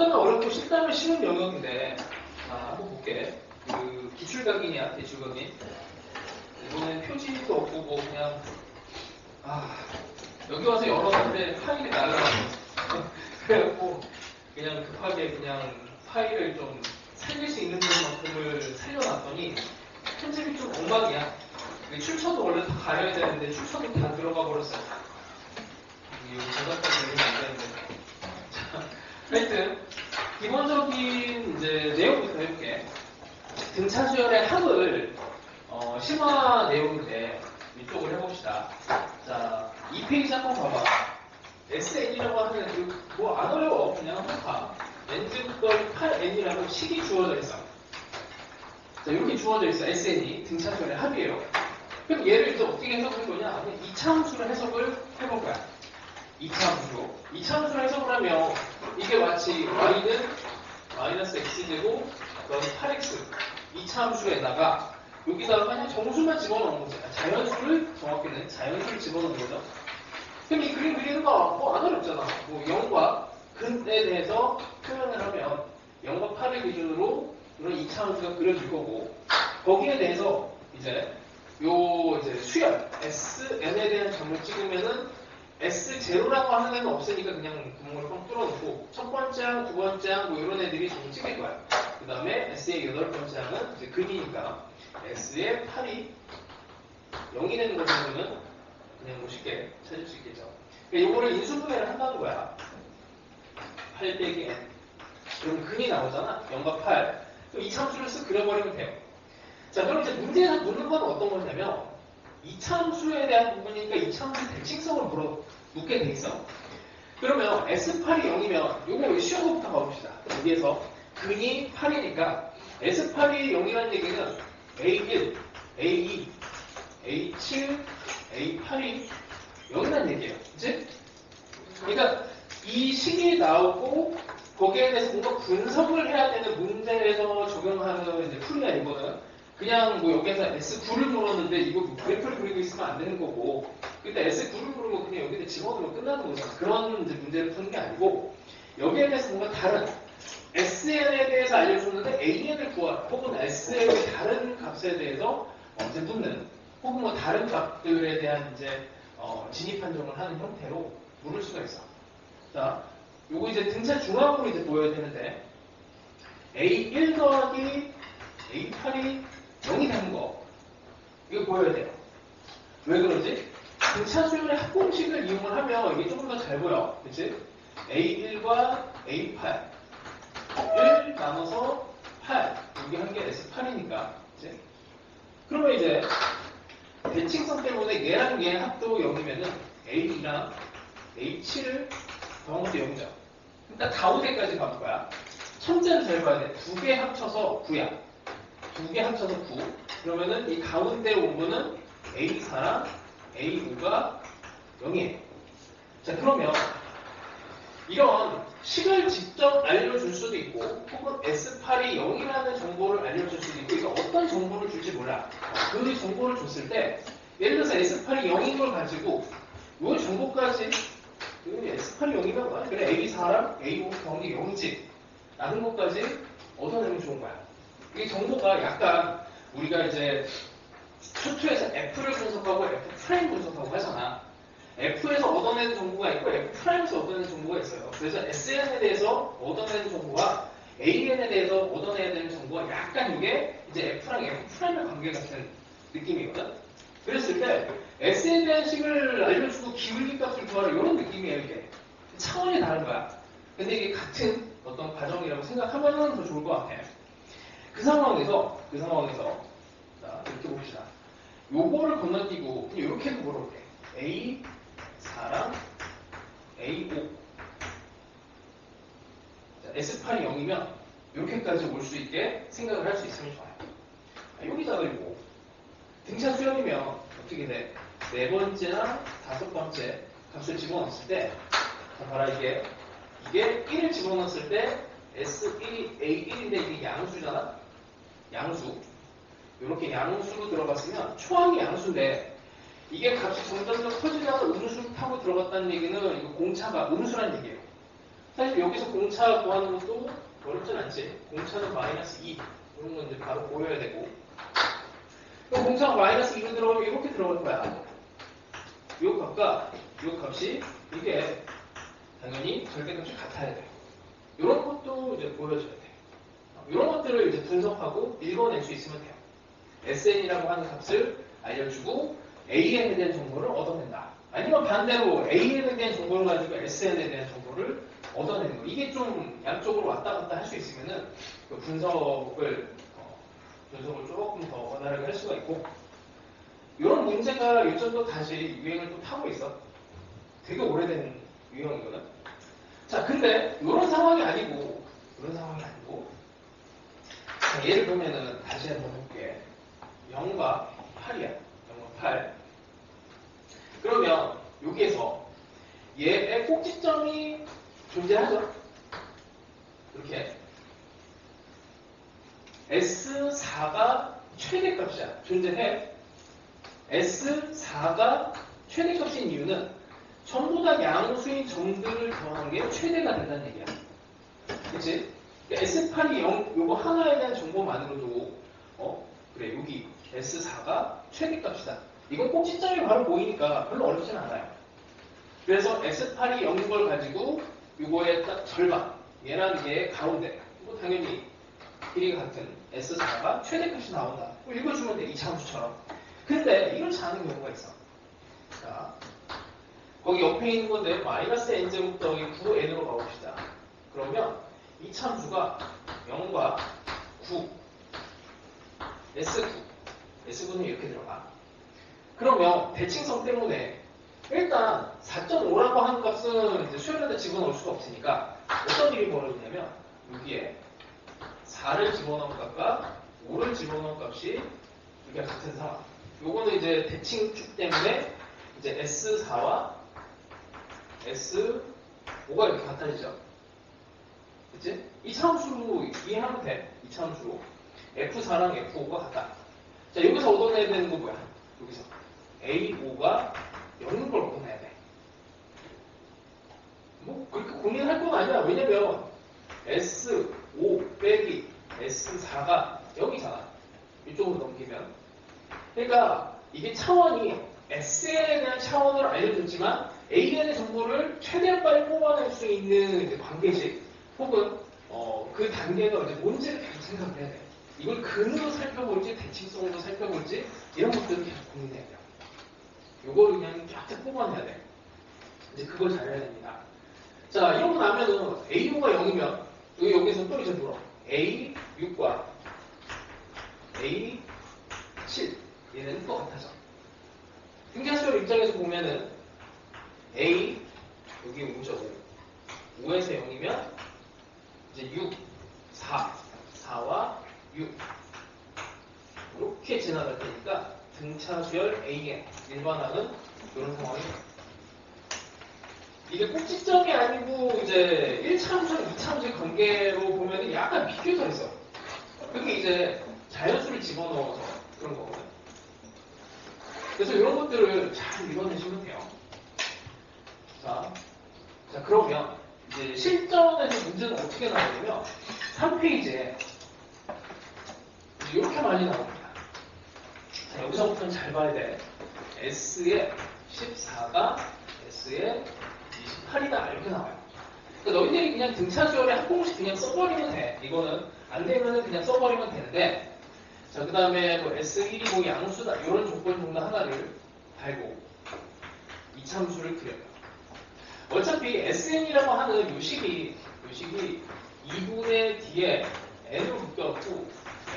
어렵다면 어렵고 쉽다면 쉬운 영역인데, 자, 한번 볼게. 그 기출각이냐, 대출각이. 이번엔 표지도 없고, 뭐, 그냥, 여기 와서 열었는데 파일이 날라갔어. 그래갖고, 그냥 급하게 그냥 파일을 좀 살릴 수 있는 것만큼을 살려놨더니, 편집이 좀 엉망이야. 출처도 원래 다 가려야 되는데, 출처도 다 들어가 버렸어. 여기 저작까지 내리면 안 되는데. 자, 하여튼, 기본적인 이제 내용부터 해볼게. 등차 수열의 합을 심화 내용인데 이쪽을 해봅시다. 자, 2페이지 한번 봐봐. SN이라고 하면 뭐 안 어려워. 그냥 한번 봐. N증걸 8N이라고 식이 주어져 있어. 자, 이렇게 주어져 있어. SN이 등차 수열의 합이에요. 그럼 얘를 이제 어떻게 해석할 거냐? 그냥 2차 함수로 해석을 해볼 거야. 2차 함수로. 2차 함수로 해석을 하면 이게 마치 y는 마이너스 x제곱 더하기 8x 2차 함수에다가 여기다가 그냥 정수만 집어넣은 거죠. 자연수를 정확히는 자연수를 집어넣은 거죠. 그럼 이 그림 그리는 거 뭐 안 어렵잖아. 뭐 0과 근에 대해서 표현을 하면 0과 8을 기준으로 이런 2차 함수가 그려질 거고 거기에 대해서 이제 요 이제 수열 SN에 대한 점을 찍으면은 S0라고 하는 애는 없으니까 그냥 구멍을 뻥 뚫어놓고 첫 번째 항, 두 번째 항 뭐 이런 애들이 좀 찍을 거야. 그 다음에 S의 여덟 번째 항은 이제 근이니까 S의 8이 0이 되는 거 정도는 그냥 뭐 쉽게 찾을 수 있겠죠. 그러니까 이거를 인수분해를 한다는 거야. 8 빼기 N. 그럼 근이 나오잖아. 0과 8. 그럼 이 함수를 쓱 그려버리면 돼요. 자, 그럼 이제 문제에서 묻는 건 어떤 거냐면 이차함수에 대한 부분이니까 이차함수 대칭성을 묻게 돼 있어. 그러면 S8이 0이면 요거 쉬운 것부터 가봅시다. 여기에서 근이 8이니까 S8이 0이라는 얘기는 A1, A2, A7, A8이 0이라는 얘기예요. 그치? 그러니까 이 식이 나오고 거기에 대해서 뭔가 분석을 해야 되는 문제에서 적용하는 이제 풀이야 이거는. 그냥 뭐 여기에서 S9를 물었는데 이거 그래프를 그리고 있으면 안 되는 거고 그때 S9를 물으면 그냥 여기다 집어넣으면 끝나는 거잖아. 그런 이제 문제를 푸는 게 아니고 여기에 대해서 뭔가 다른 SN에 대해서 알려줬는데 AN을 구할 혹은 SN의 다른 값에 대해서 이제 묻는 혹은 뭐 다른 값들에 대한 이제 진입 판정을 하는 형태로 물을 수가 있어. 자, 요거 이제 등차 중앙으로 이제 보여야 되는데 A1 더하기 A8이 0이 되는 거 이거 보여야 돼요. 왜 그러지? 등차 수열의 합공식을 이용을 하면 이게 조금 더 잘 보여. 그치? A1과 A8 1 나눠서 8 여기 한 개 S8이니까 그치? 그러면 이제 대칭성 때문에 얘랑 얘 합도 0이면은 A2랑 A7을 더한 것도 0이죠. 일단 가운데까지 가볼 거야. 첫째는 잘 봐야 돼. 두 개 합쳐서 9야. 두 개 합쳐서 9. 그러면은 이 가운데 온 거는 A4랑 A5가 0이에요. 자, 그러면 이런 식을 직접 알려줄 수도 있고 혹은 S8이 0이라는 정보를 알려줄 수도 있고 이거 어떤 정보를 줄지 몰라. 그 정보를 줬을 때 예를 들어서 S8이 0인 걸 가지고 이 정보까지 S8이 0이면 그래 A4랑 A5 더한 게 0이지 라는 것까지 얻어내면 좋은 거야. 이 정보가 약간 우리가 이제 초투에서 F를 분석하고 F' 분석하고 하잖아. F에서 얻어내는 정보가 있고 F'에서 얻어내는 정보가 있어요. 그래서 SN에 대해서 얻어내는 정보와 AN에 대해서 얻어내야 되는 정보가 약간 이게 이제 F랑 F'의 관계 같은 느낌이거든. 그랬을 때 S에 대한 식을 알려주고 기울기 값을 구하라 이런 느낌이에요. 이게 차원이 다른 거야. 근데 이게 같은 어떤 과정이라고 생각하면 더 좋을 것 같아. 그 상황에서 자 이렇게 봅시다. 요거를 건너뛰고 이렇게도 물어볼게. A4랑 A5 자, S8이 0이면 이렇게까지 올 수 있게 생각을 할 수 있으면 좋아요. 여기다가 이거 등차 수열이면 어떻게 돼? 네 번째나 다섯 번째 값을 집어넣었을 때 자, 봐라 이게 1을 집어넣었을 때 S1이 A1인데 이게 양수잖아? 양수. 이렇게 양수로 들어갔으면 초항이 양수인데 이게 값이 점점 더 커지다가 음수를 타고 들어갔다는 얘기는 이거 공차가 음수란 얘기예요. 사실 여기서 공차 구하는 것도 어렵진 않지. 공차는 마이너스 2. 이런 건 이제 바로 보여야 되고. 그럼 공차가 마이너스 2로 들어가면 이렇게 들어갈 거야. 이 값과 이 값이 이게 당연히 절대값이 같아야 돼. 이런 것도 이제 보여줘야 돼. 이런 것들을 이제 분석하고 읽어낼 수 있으면 돼요. SN이라고 하는 값을 알려주고 AN에 대한 정보를 얻어낸다. 아니면 반대로 AN에 대한 정보를 가지고 SN에 대한 정보를 얻어내는 거. 이게 좀 양쪽으로 왔다 갔다 할 수 있으면은 그 분석을 조금 더 원활하게 할 수가 있고, 이런 문제가 요즘도 다시 유행을 또 타고 있어. 되게 오래된 유형이거든. 자, 근데 이런 상황이 아니고, 자, 예를 보면은 다시 한번 해볼게. 0과 8이야. 0과 8. 그러면 여기에서 얘의 꼭지점이 존재하죠. 이렇게 S4가 최대값이야. 존재해. S4가 최대값인 이유는 전부 다 양수인 점들을 더한 게 최대가 된다는 얘기야. 그치? 그러니까 S8이 0, 요거 하나에 대한 정보만으로도 그래, 여기 S4가 최대값이다. 이건 꼭지점이 바로 보이니까 별로 어렵진 않아요. 그래서 S8이 0인 걸 가지고 요거의 딱 절반, 얘랑 얘의 가운데, 이거 당연히 길이가 같은 S4가 최대값이 나온다. 읽어주면 돼, 이차함수처럼. 근데 이렇지 않은 경우가 있어. 자, 거기 옆에 있는 건데 마이너스 n제곱 더하기 9n으로 가봅시다. 그러면 이 참수가 0과 9, S9, S9는 이렇게 들어가. 그러면 대칭성 때문에 일단 4.5라고 하는 값은 이제 수열에다 집어넣을 수가 없으니까 어떤 일이 벌어지냐면 여기에 4를 집어넣은 값과 5를 집어넣은 값이 여기가 같은 상황. 요거는 이제 대칭축 때문에 이제 S4와 S5가 이렇게 같아지죠. 그치? 이차함수로 이해하면 돼. 이차함수로. F4랑 F5가 같다. 자, 여기서 얻어내야 되는 거 뭐야? 여기서. A5가 0인 걸 얻어내야 돼. 뭐, 그렇게 고민할 건 아니야. 왜냐면, S5 빼기 S4가 0이잖아. 이쪽으로 넘기면. 그러니까, 이게 차원이 SN에 대한 차원을 알려줬지만, AN의 정보를 최대한 빨리 뽑아낼 수 있는 관계식, 혹은, 그 단계가 이제 뭔지를 계속 생각을 해야 돼. 이걸 근으로 살펴볼지, 대칭성으로 살펴볼지, 이런 것들을 계속 고민해야 돼요. 요거를 그냥 쫙쫙 뽑아내야 돼. 이제 그걸 잘해야 됩니다. 자, 이러고 나면은 A6가 0이면, 여기서 또 이제 물어. A6과 A7. 얘는 또 같아져. 등차수열 입장에서 보면은 A, 여기 5죠. 5에서 0이면 이제 6, 4, 4와 6. 이렇게 지나갈 테니까 등차수열 AN, 일반항은 이런 상황이에요. 이게 꼭지점이 아니고 이제 1차함수랑 2차함수의 관계로 보면 약간 비교져 있어. 그게 이제 자연수를 집어넣어서 그런 거거든. 그래서 이런 것들을 잘 읽어내시면 돼요. 자, 그러면 이제 실전에서 문제는 어떻게 나오냐면 3페이지에 이렇게 많이 나옵니다. 자, 여기서부터는 잘 봐야 돼. S의 14가 S의 28이다 이렇게 나와요. 그러니까 너희들이 그냥 등차수열에 한 공식 그냥 써버리면 돼. 이거는 안 되면은 그냥 써버리면 되는데, 자, 그 다음에 뭐 S1이 뭐 양수다 이런 조건 정도 하나를 달고 이참수를 그려요. 어차피 SN이라고 하는 요식이 2분의 D에 N으로 묶여갖고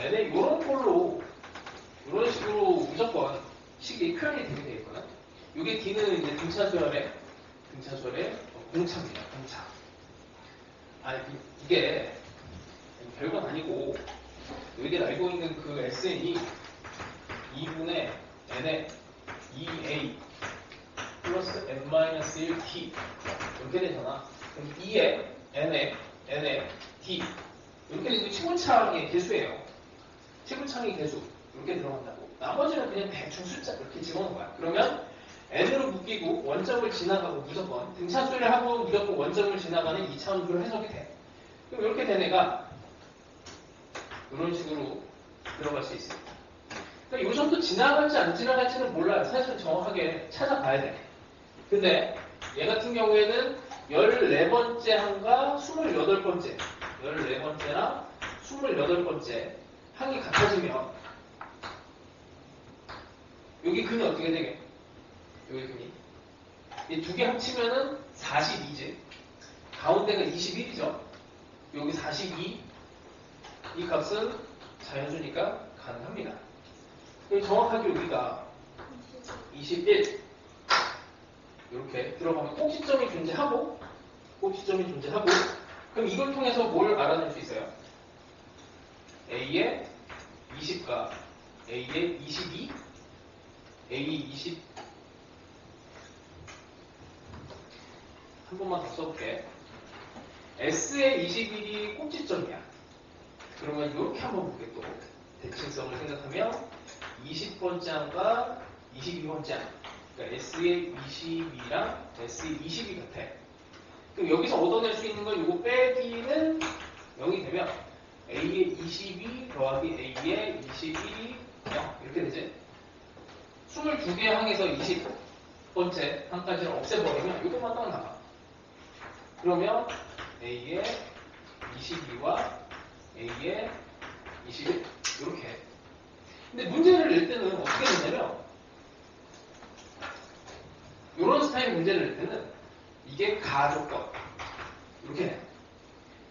N에 이런 걸로 이런 식으로 무조건 식이 표현이 되게 되어 있거든. 이게 D는 이제 등차수열의 공차입니다. 공차. 아니 이게 별건 아니고 너희들 알고 있는 그 SN이 2분의 N에 2A 플러스 N-1T 이렇게 되잖아. 그럼 2에 N에 D 이렇게 되면 치분창의 개수예요. 치분창의 개수 이렇게 들어간다고. 나머지는 그냥 대충 숫자 이렇게 집어넣은 거야. 그러면 n으로 묶이고 원점을 지나가고 무조건 등차수를 하고 무조건 원점을 지나가는 2차원으로 해석이 돼. 그럼 이렇게 된 애가 이런 식으로 들어갈 수 있습니다. 그러니까 이 정도 지나갈지 안 지나갈지는 몰라요. 사실은 정확하게 찾아봐야 돼. 근데 얘 같은 경우에는 14번째 항과 28번째 14번째랑 28번째 항이 같아지면 여기 근이 어떻게 되게? 여기 근이 이 두 개 합치면은 42지. 가운데가 21이죠. 여기 42. 이 값은 자연수니까 가능합니다. 정확하게 여기가 21 이렇게 들어가면 꼭지점이 존재하고 그럼 이걸 통해서 뭘 알아낼 수 있어요? A의 20과 A의 22 A 20 한 번만 더 써볼게. S의 21이 꼭지점이야. 그러면 이렇게 한번 볼게 또. 대칭성을 생각하면 20번째 항과 22번째 항. 그러니까 S의 22랑 S의 22 같아. 그럼 여기서 얻어낼 수 있는 건 이거 빼기는 0이 되면 A의 22 더하기 A의 21이 0 이렇게 되지. 22개 항에서 20번째 항까지를 없애버리면 이것만 딱 나가. 그러면 A의 22와 A의 21 이렇게. 근데 문제를 낼 때는 어떻게 되냐면 이런 스타일 문제를 낼 때는 이게 가조건 이렇게 해.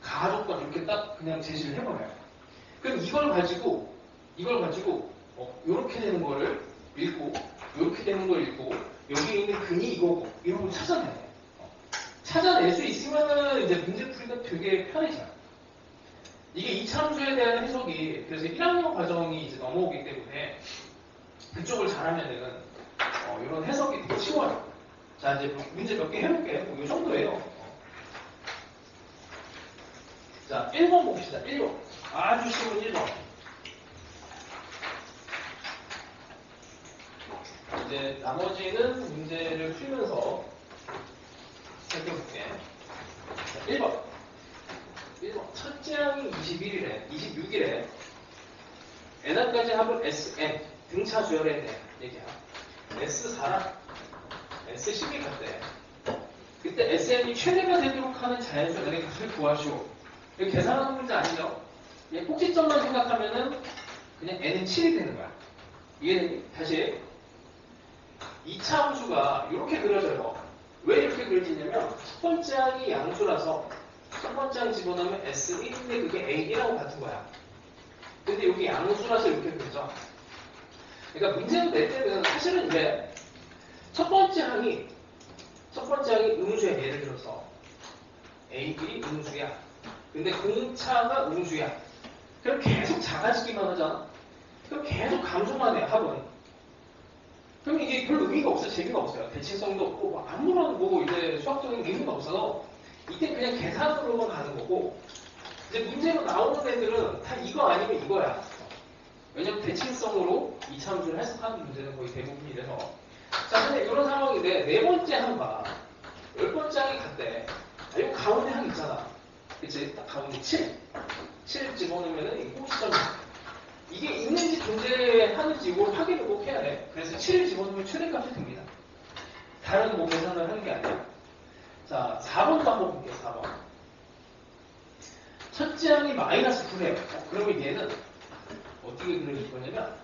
가조건 이렇게 딱 그냥 제시를 해버려요. 그럼 이걸 가지고 이렇게 되는 거를 읽고 이렇게 되는 걸 읽고 여기 있는 근이 이거고 이런 걸 찾아내야 돼. 찾아낼 수 있으면은 이제 문제 풀이가 되게 편해져요. 이게 이차함수에 대한 해석이 그래서 1학년 과정이 이제 넘어오기 때문에 그쪽을 잘하면은 이런 해석이 되게 쉬워요. 자 이제 문제 몇 개 해볼게요. 이 정도예요. 자 1번 봅시다. 1번 아주 쉬운 1번. 이제 나머지는 문제를 풀면서 살펴볼게. 자, 1번. 첫째 항이 21이래. 26이래. n항까지 합은 Sn. 등차 수열에 대한 얘기야. S4랑 S12 같대. 그때 Sn이 최대가 되도록 하는 자연수의 값을 구하시오. 이거 계산하는 문제 아니죠? 그냥 꼭지점만 생각하면은 그냥 n은 7이 되는 거야. 이게 다시 2차 함수가 이렇게 그려져요. 왜 이렇게 그려지냐면 첫 번째 항이 양수라서 첫 번째 항 집어넣으면 S1인데 그게 A1하고 같은 거야. 근데 여기 양수라서 이렇게 그려져. 그러니까 문제를 낼 때는 사실은 이제 첫 번째 항이 음수야. 예를 들어서 A1이 음수야. 근데 공차가 음수야. 그럼 계속 작아지기만 하잖아. 그럼 계속 감소만 해, 합은. 그럼 이게 별 의미가 없어요. 재미가 없어요. 대칭성도 없고, 뭐 아무런 이제 수학적인 의미가 없어서, 이때 그냥 계산으로만 가는 거고, 이제 문제로 나오는 애들은 다 이거 아니면 이거야. 왜냐면 대칭성으로 이차함수를 해석하는 문제는 거의 대부분이라서. 자, 근데 이런 상황인데, 네 번째 항과 10번째 항이 같대. 이거 가운데 항 있잖아. 그치? 딱 가운데 7. 7 집어넣으면은 이 꼭지점이야. 이게 있는지 존재하는지 이걸 확인을 꼭 해야 돼. 그래서 7을 집어넣으면 최대값이 됩니다. 다른 계산을 하는 게 아니야. 자, 4번도 한번 볼게요. 4번. 첫째 항이 마이너스 9래요. 그러면 얘는 어떻게 그려줄 거냐면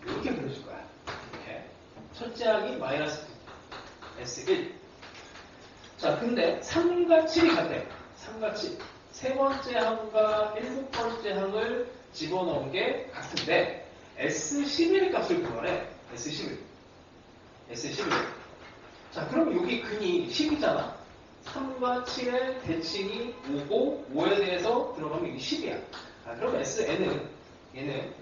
이렇게 그려줄 거야. 이렇게. 첫째 항이 마이너스 9. S1. 자, 근데 3과 7이 같대. 3과 7. 세 번째 항과 7번째 항을 집어넣은 게 같은데 S11 값을 구하래. S11. 자, 그럼 여기 근이 10이잖아. 3과 7의 대칭이 5고 5에 대해서 들어가면 이게 10이야. 아, 그럼 SN은 얘는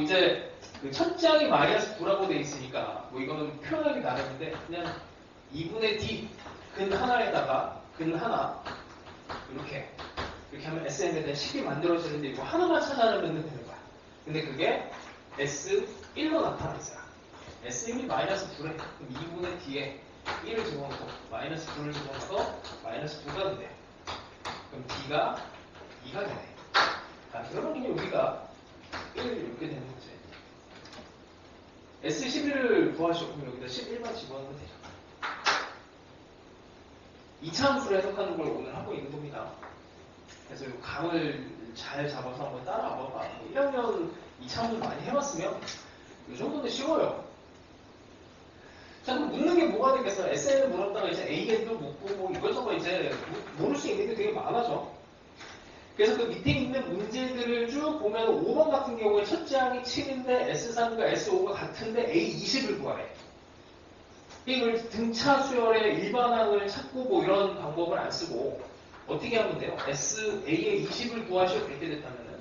이제 그 첫째 항이 마이너스 9라고 돼 있으니까 이거는 표현하기 나름인데 그냥 2분의 D 근 하나에다가 근 하나 이렇게 하면 SN에 대한 식이 만들어지는데 이거 하나만 찾아내면 되는 거야. 근데 그게 S1로 나타나 있어요. S1이 마이너스 9래. 그럼 2분의 D에 1을 집어넣고 마이너스 9를 집어넣어서 마이너스 9가 된대요. 그럼 D가 2가 되네. 아, 그러면 그냥 여기가 1 이렇게 되는 거지. S11을 구하셨고 여기다 11만 집어넣으면 되죠. 2차 함수를 해석하는 걸 오늘 하고 있는 겁니다. 그래서 이 감을 잘 잡아서 한번 따라와봐. 1학년 2차 함수 많이 해봤으면 이 정도는 쉬워요. 자, 그럼 묻는 게 뭐가 되겠어? SN을 물었다가 이제 AN도 묻고 뭐 이것저것 이제 모를 수 있는 게 되게 많아져. 그래서 그 밑에 있는 문제들을 쭉 보면 5번 같은 경우에 첫째 항이 7인데 S3과 S5가 같은데 A20을 구하래. 이걸 등차 수열의 일반항을 찾고 뭐 이런 방법을 안 쓰고 어떻게 하면 돼요? A의 20을 구하시오 그렇게 됐다면은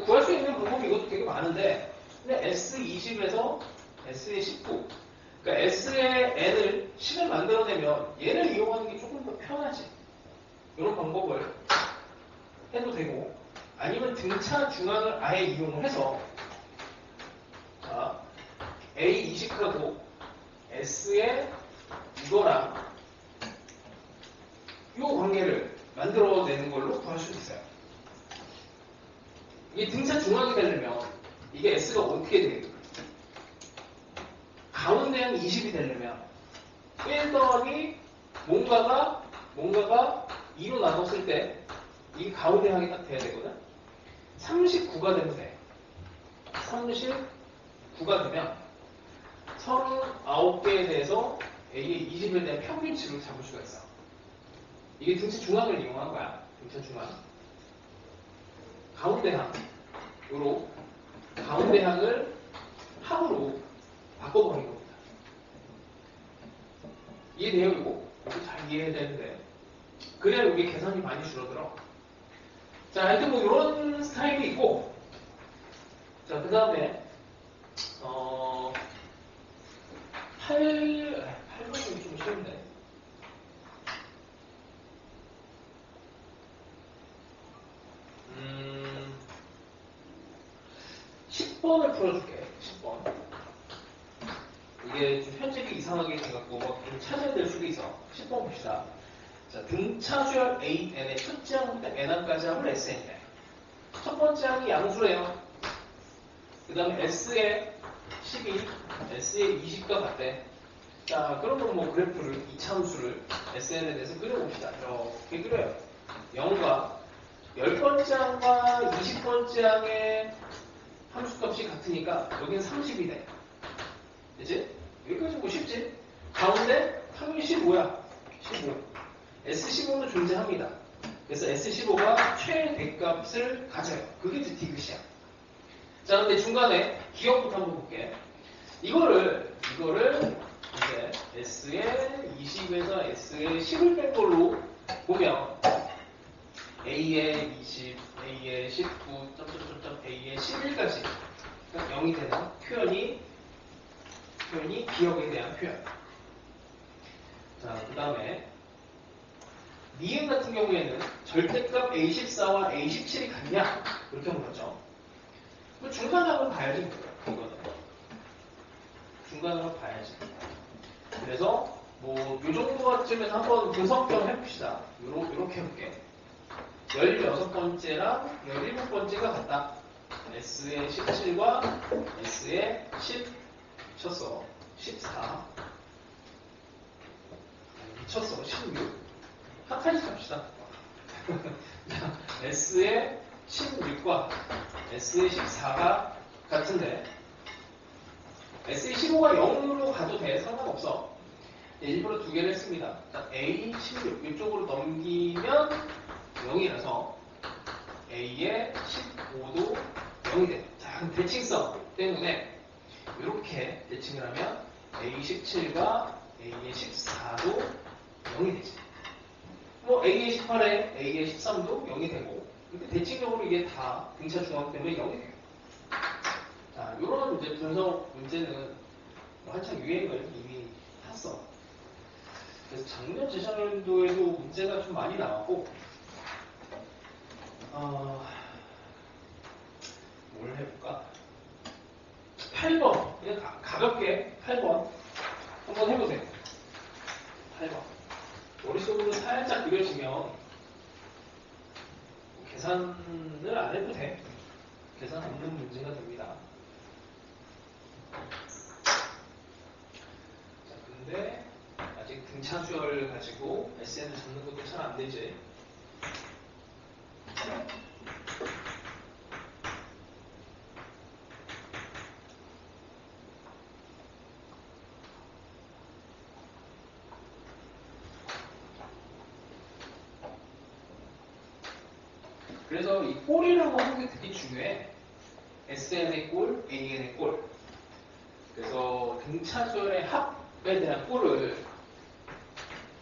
구할 수 있는 방법이 이것도 되게 많은데 근데 S20에서 S의 19 그러니까 S의 N을 10을 만들어내면 얘를 이용하는 게 조금 더 편하지. 이런 방법을 해도 되고 아니면 등차 중앙을 아예 이용을 해서 자, A20하고 S의 이거랑 이 관계를 만들어내는 걸로 구할 수 있어요. 이게 등차 중앙이 되려면 이게 S가 어떻게 돼요? 가운데는 20이 되려면 1 더하기 뭔가가 2로 나눴을 때 이 가운데 항이 딱 돼야 되거든. 39가 되면 돼. 39가 되면 39개에 대해서 A의 20에 대한 평균치를 잡을 수가 있어. 이게 등차 중앙을 이용한 거야. 등차 중앙. 가운데 항으로 가운데 항을 합으로 바꿔버린 겁니다. 이해돼요, 이거? 이거 잘 이해해야 되는데. 그래야 이게 계산이 많이 줄어들어. 자, 하여튼 뭐 이런 스타일이 있고, 자, 그 다음에 8번은 좀 쉬운데. 10번을 풀어줄게. 10번. 이게 좀 편집이 이상하게 돼갖고 좀 찾아야 될 수도 있어. 10번 봅시다. 자, 등차 수열 AN의 첫째 항부터 N항까지 하면 SN이래. 첫 번째 항이 양수래요. 그 다음에 S의 12, S의 20과 같대. 자, 그러면 뭐 그래프를, 이차함수를 SN에 대해서 그려봅시다. 이렇게 그려요. 0과 10번째 항과 20번째 항의 함수값이 같으니까 여기는 30이 돼. 그치? 여기까지 뭐 쉽지? 가운데 항이 15야. 15. S15는 존재합니다. 그래서 S15가 최대값을 가져요. 그게 드티그시야. 자, 근데 중간에 기억부터 한번 볼게. 이거를 이제 S의 20에서 S의 10을 뺀 걸로 보면 A의 20, A의 19, A의 11까지 0이 되는 표현이 기억에 대한 표현. 자, 그 다음에 니은 같은 경우에는 절대값 A14와 A17이 같냐? 이렇게 물었죠. 중간항을 봐야지. 이거는. 중간항을 봐야지. 그래서 뭐 요 정도쯤에서 한번 분석점 해봅시다. 요렇게 해볼게. 16번째랑 17번째가 같다. S의 17과 S의 10 미쳤어. 14 미쳤어. 16 한 칸씩 합시다. S의 16과 S의 14가 같은데 S의 15가 0으로 가도 돼. 상관없어. 일부러 두 개를 했습니다. A 16 이쪽으로 넘기면 0이라서 A의 15도 0이 돼. 자, 그럼 대칭성 때문에 이렇게 대칭을 하면 A 17과 A의 14도 0이 되지. 뭐 A의 18에 A의 13도 0이 되고 근데 대칭적으로 이게 다 등차 중앙 때문에 0이 돼요. 자, 이런 이제 분석 문제는 한창 유행을 이미 탔어. 그래서 작년, 재작년도에도 문제가 좀 많이 나왔고 뭘 해볼까? 8번 그냥 가볍게 8번 한번 해보세요. 8번 머릿속으로 살짝 그려지면 계산을 안 해도 돼. 계산 없는 문제가 됩니다. 자, 근데 아직 등차 수열을 가지고 SN을 잡는 것도 잘 안 되지. 그래서 이 꼴이라고 하는 게 되게 중요해. SN의 꼴, AN의 꼴. 그래서 등차수열의 합에 대한 꼴을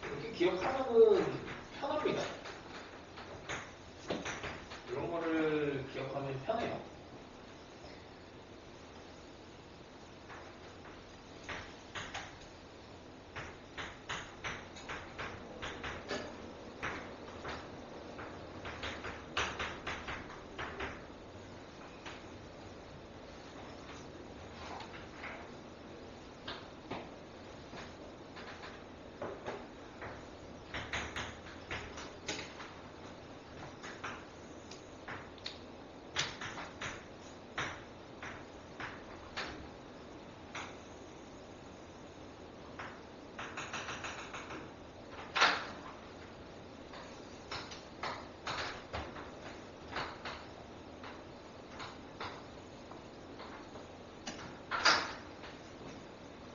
이렇게 기억하면은 편합니다. 이런 거를 기억하면 편해요.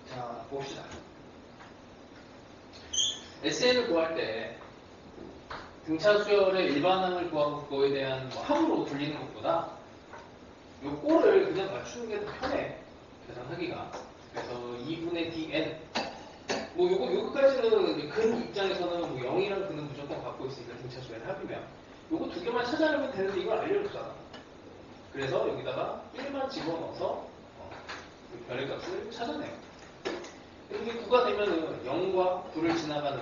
자, 봅시다. SN을 구할 때 등차 수열의 일반항을 구하고 그거에 대한 뭐 함으로 돌리는 것보다 이 꼴을 그냥 맞추는 게 더 편해. 계산하기가. 그래서 2분의 dn 뭐 요거까지는 근 입장에서는 뭐 0이랑 근은 무조건 갖고 있으니까 등차 수열의 합이면 요거 두 개만 찾아내면 되는데 이걸 알려줬잖아. 그래서 여기다가 1만 집어넣어서 그 별의 값을 찾아내요. 이게 9가 되면은 0과 9를 지나가는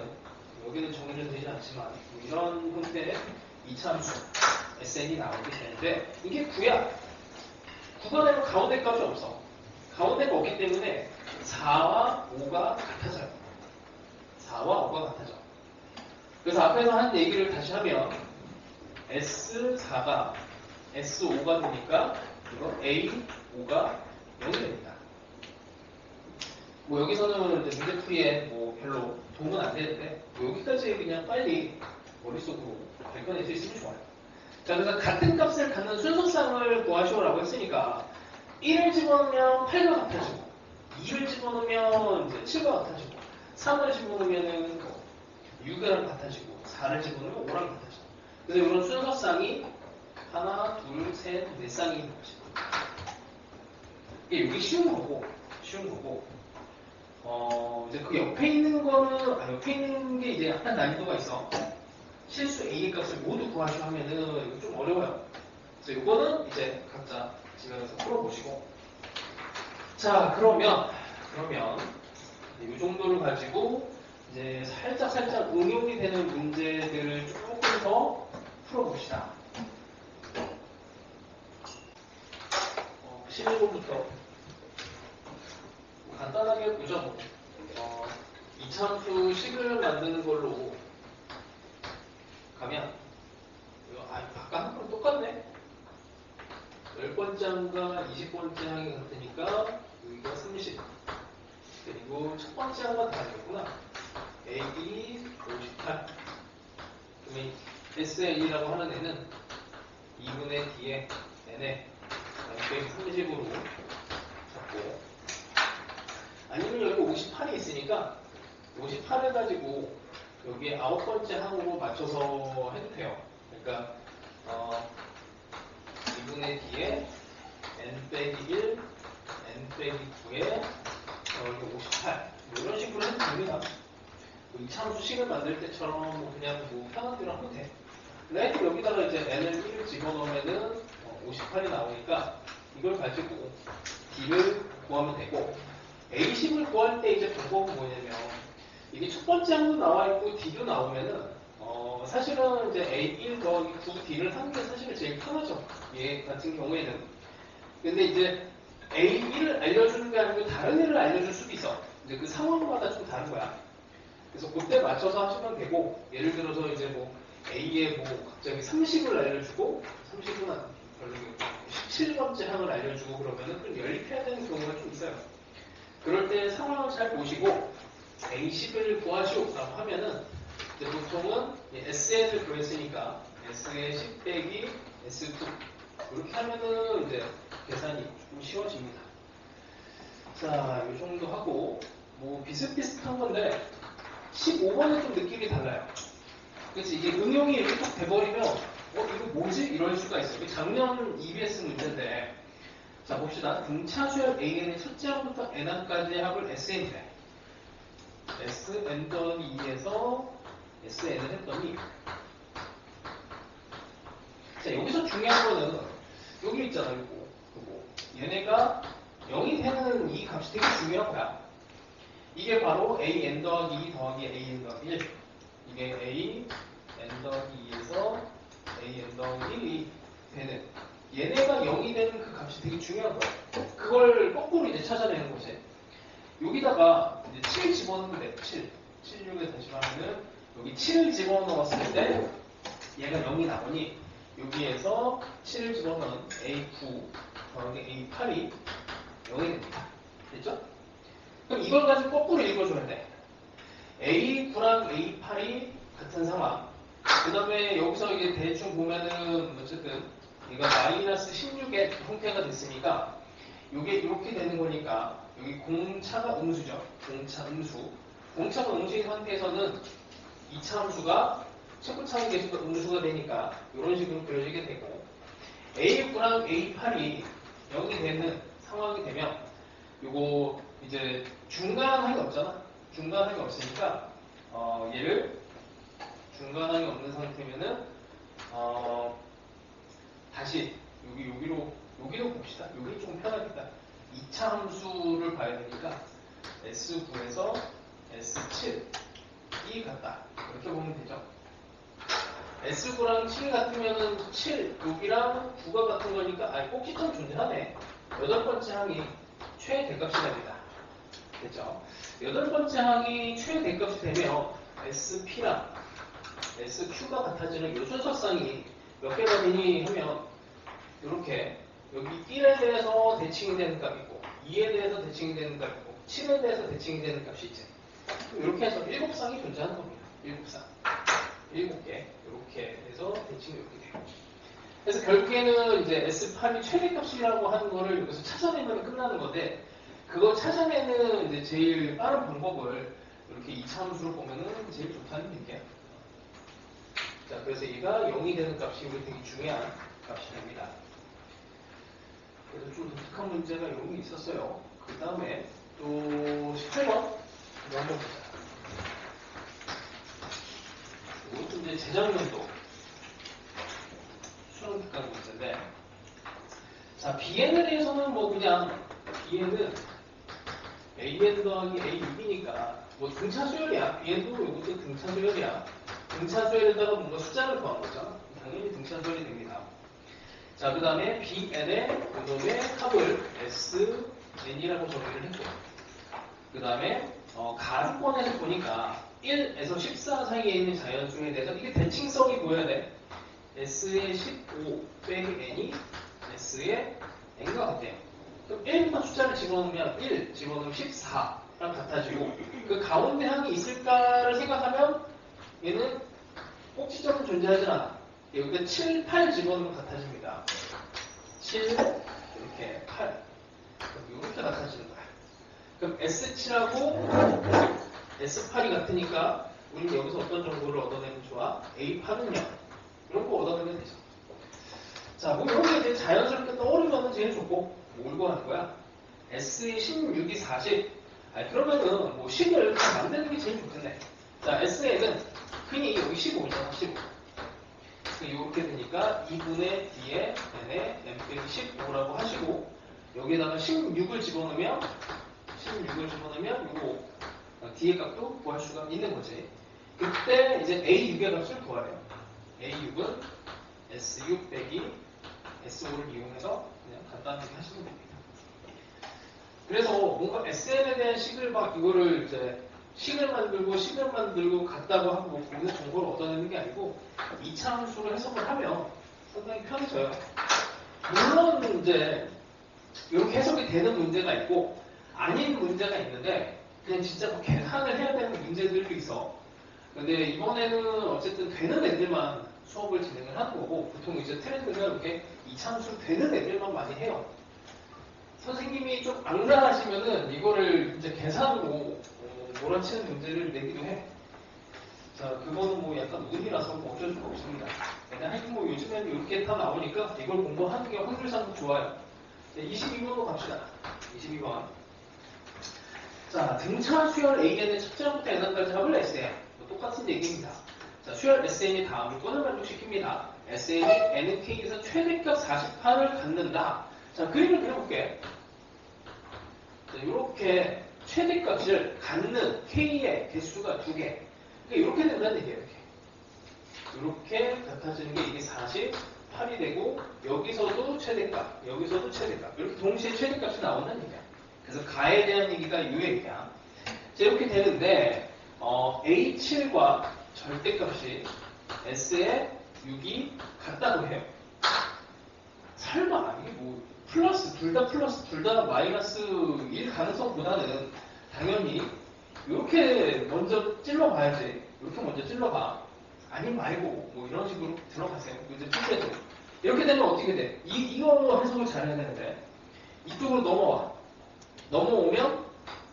여기는 정해져 되지 않지만 뭐 이런 형태의 이차함수 SN이 나오게 되는데 이게 9야. 9가 되면 가운데 값이 없어. 가운데가 없기 때문에 4와 5가 같아져요. 4와 5가 같아져. 그래서 앞에서 한 얘기를 다시 하면 S4가 S5가 되니까 이거 A5가 0이 됩니다. 뭐 여기서는 이제 문제풀이에 뭐 별로 도움은 안 되는데 뭐 여기까지 그냥 빨리 머릿속으로 발견할 수 있으면 좋아요. 자, 그래서 같은 값을 갖는 순서쌍을 구하시오라고 했으니까 1을 집어넣으면 8과 같아지고 2를 집어넣으면 이제 7과 같아지고 3을 집어넣으면 6이랑 같아지고 4를 집어넣으면 5랑 같아지고 그래서 이런 순서쌍이 하나, 둘, 셋, 네 쌍이 있는 것이죠. 이게 여기 쉬운 거고 이제 그 옆에 있는 거는, 옆에 있는 게 이제 약간 난이도가 있어. 실수 A의 값을 모두 구하시오 하면은 이거 좀 어려워요. 그래서 이거는 이제 각자 집에서 풀어보시고. 자, 그러면 이 정도를 가지고 이제 살짝 응용이 되는 문제들을 조금 더 풀어봅시다. 11번부터 간단하게 보죠. 이차함수 식을 만드는 걸로 가면 아까 한 번 똑같네. 10번째 항과 20번째 항이 같으니까 여기가 30 그리고 첫 번째 항과 다르구나. A2 58 그러면 SL이라고 하는 애는 2분의 D에 N에 30으로 잡고 아니면 여기 58이 있으니까 58을 가지고 여기에 9번째 항으로 맞춰서 해도 돼요. 그러니까 2분의 D에 N 빼기 1, N 빼기 9에 여기 58 이런 식으로 해도 됩니다. 이차함수 식을 만들 때처럼 그냥 편한 대로 하면 돼. 근데 여기다가 이제 N을 1을 집어넣으면은 58이 나오니까 이걸 가지고 D를 구하면 되고 A10을 구할 때 이제 방법은 뭐냐면 이게 첫 번째 항도 나와 있고 D도 나오면은 사실은 이제 A1 더하기 9D를 하는 게 사실은 제일 편하죠. 얘 같은 경우에는. 근데 이제 A1을 알려주는 게 아니고 다른 애를 알려줄 수도 있어. 이제 그 상황마다 좀 다른 거야. 그래서 그때 맞춰서 하시면 되고, 예를 들어서 이제 뭐 A에 뭐 갑자기 30을 알려주고 30은 별로 17번째 항을 알려주고 그러면은 좀 연립해야 되는 경우가 좀 있어요. 그럴 때 상황을 잘 보시고 A10을 구하시오라고 하면은 이제 보통은 SN을 구했으니까 S의 10 빼기 S2 이렇게 하면은 이제 계산이 좀 쉬워집니다. 자, 이 정도 하고 뭐 비슷비슷한 건데 15번은 좀 느낌이 달라요. 그래서 이게 응용이 이렇게 딱 돼버리면 이거 뭐지? 이럴 수가 있어요. 작년 EBS 문제인데 자 봅시다. 등차 수열 AN의 첫째 항부터 N항까지의 합을 SN이래. SN 더하기 2에서 SN을 했더니 자 여기서 중요한 거는 여기 있잖아요. 요거. 얘네가 0이 되는 이 값이 되게 중요한 거야. 이게 바로 AN 더하기 2 더하기 AN 더하기 1. 이게 A, N 더하기 2에서 AN 더하기 1이 되는 얘네가 0이 되는 그 값이 되게 중요한 거야. 그걸 거꾸로 이제 찾아내는 거지. 여기다가 이제 7 집어넣으면 돼. 7. 76에 다시 하면은 여기 7을 집어넣었을 때 얘가 0이 나오니 여기에서 7을 집어넣은 A9 더하기 A8이 0이 됩니다. 됐죠? 그럼 이걸 가지고 거꾸로 읽어줘야 돼. A9랑 A8이 같은 상황. 그 다음에 여기서 이게 대충 보면은 어쨌든 이거 마이너스 16의 형태가 됐으니까 이게 이렇게 되는 거니까 여기 공차가 음수죠. 공차 음수. 공차가 음수인 상태에서는 2차 함수가 최고차에 계속 음수가 되니까 이런 식으로 그려지게 되고 A9랑 A8이 0이 되는 상황이 되면 요거 이제 중간항이 없잖아. 중간항이 없으니까 얘를 중간항이 없는 상태면은 다시 여기로 봅시다. 여기 좀 편하겠다. 2차 함수를 봐야 되니까 S9에서 S7이 같다. 이렇게 보면 되죠. S9랑 7 같으면은 7 여기랑 9가 같은 거니까 꼭지점 존재하네. 8번째 항이 최대값이 됩니다. 됐죠? 8번째 항이 최대값이 되면 SP랑 SQ가 같아지는 이 순서쌍이 몇 개가 되니 하면 이렇게 여기 1에 대해서 대칭이 되는 값이고 2에 대해서 대칭이 되는 값이고 7에 대해서 대칭이 되는 값이 있지. 이렇게 해서 7쌍이 존재하는 겁니다. 7쌍. 7개. 이렇게 해서 대칭이 이렇게 돼요. 그래서 결국에는 이제 S8이 최대값이라고 하는 거를 여기서 찾아내면 끝나는 건데 그거 찾아내는 이제 제일 빠른 방법을 이렇게 2차 함수로 보면은 제일 좋다는 얘기야. 자, 그래서 얘가 0이 되는 값이 우리 되게 중요한 값이 됩니다. 그래서 좀 독특한 문제가 여기 있었어요. 그 다음에 또 18번 이거 한번 보자. 이것도 이제 재작년도 수능 특강 문제인데 자, BN에 대해서는 뭐 그냥 BN은 AN 더하기 A6이니까 뭐 등차 수열이야. BN도 이것도 등차 수열이야. 등차 수열에다가 뭔가 숫자를 더한 거죠. 당연히 등차 수열이 됩니다. 자, 그 다음에 BN의 그놈의 합을 SN이라고 정의를 했고 그 다음에 가주권에서 보니까 1에서 14 사이에 있는 자연수에 대해서 이게 대칭성이 보여야 돼. S의 15 빼기 N이 S의 N과 같아요. 그럼 1부터 숫자를 집어넣으면 1 집어넣으면 14랑 같아지고 그 가운데 항이 있을까를 생각하면 얘는 꼭지점은 존재하지 않아. 여기다 7, 8 집어넣으면 같아집니다. 7 이렇게 8 이렇게 같아지는 거야. 그럼 S7하고 S8이 같으니까 우리는 여기서 어떤 정보를 얻어내면 좋아? A8은요. 이런 거 얻어내면 되죠. 자, 뭐 이런 게 이제 자연스럽게 떠오르면 제일 좋고 뭘 구하는 거야? S의 16이 40. 그러면은 뭐 10을 만드는 게 제일 좋겠네. 자, S에는 흔히 여기 15잖아. 15. 이렇게 되니까 2분의 D에 N에 M 빼기 15라고 하시고 여기에다가 16을 집어넣으면 이거 D의 값도 구할 수가 있는 거지. 그때 이제 A6의 값을 구하래요. A6은 S6 빼기 S5를 이용해서 그냥 간단하게 하시면 됩니다. 그래서 뭔가 SN에 대한 식을 막 이거를 이제 식을 만들고 같다고 하고 뭐 거기서 정보를 얻어내는 게 아니고 이차함수로 해석을 하면 상당히 편해져요. 물론 이제 이렇게 해석이 되는 문제가 있고 아닌 문제가 있는데 그냥 진짜 뭐 계산을 해야 되는 문제들도 있어. 근데 이번에는 어쨌든 되는 애들만 수업을 진행을 하는 거고 보통 이제 트렌드가 이렇게 이차함수 되는 애들만 많이 해요. 선생님이 좀 앙달하시면은 이거를 이제 계산으로 몰아치는 문제를 내기도 해. 자, 그거는 뭐 약간 운이라서 뭐 어쩔 수가 없습니다. 그냥 하여튼 뭐 요즘에는 이렇게 다 나오니까 이걸 공부하는 게 확률상 좋아요. 네, 22번으로 갑시다. 22번. 자, 등차 수열 AN의 첫째부터 N까지 합을 SN. 뭐 똑같은 얘기입니다. 자, 수열 SN이 다음 조건을 만족시킵니다. SN이 NK에서 최대값 48을 갖는다. 자, 그림을 그려볼게. 자, 이렇게 최대값을 갖는 K의 개수가 2개. 그러니까 이렇게 된다는 얘기예요. 이렇게 같아지는 게 이게 48이 되고 여기서도 최대값, 여기서도 최대값. 이렇게 동시에 최대값이 나온다는 얘기야. 그래서 가에 대한 얘기가 요 얘기야. 자, 이렇게 되는데 A7과 절대값이 S의 6이 같다고 해요. 설마 이게 뭐 플러스 둘 다 마이너스일 가능성보다는 당연히 이렇게 먼저 찔러봐야지. 이렇게 먼저 찔러봐. 아니 말고 뭐 이런 식으로 들어가세요. 이제 풀때도 이렇게 되면 어떻게 돼? 이거 해석을 잘 해야 되는데 이쪽으로 넘어와. 넘어오면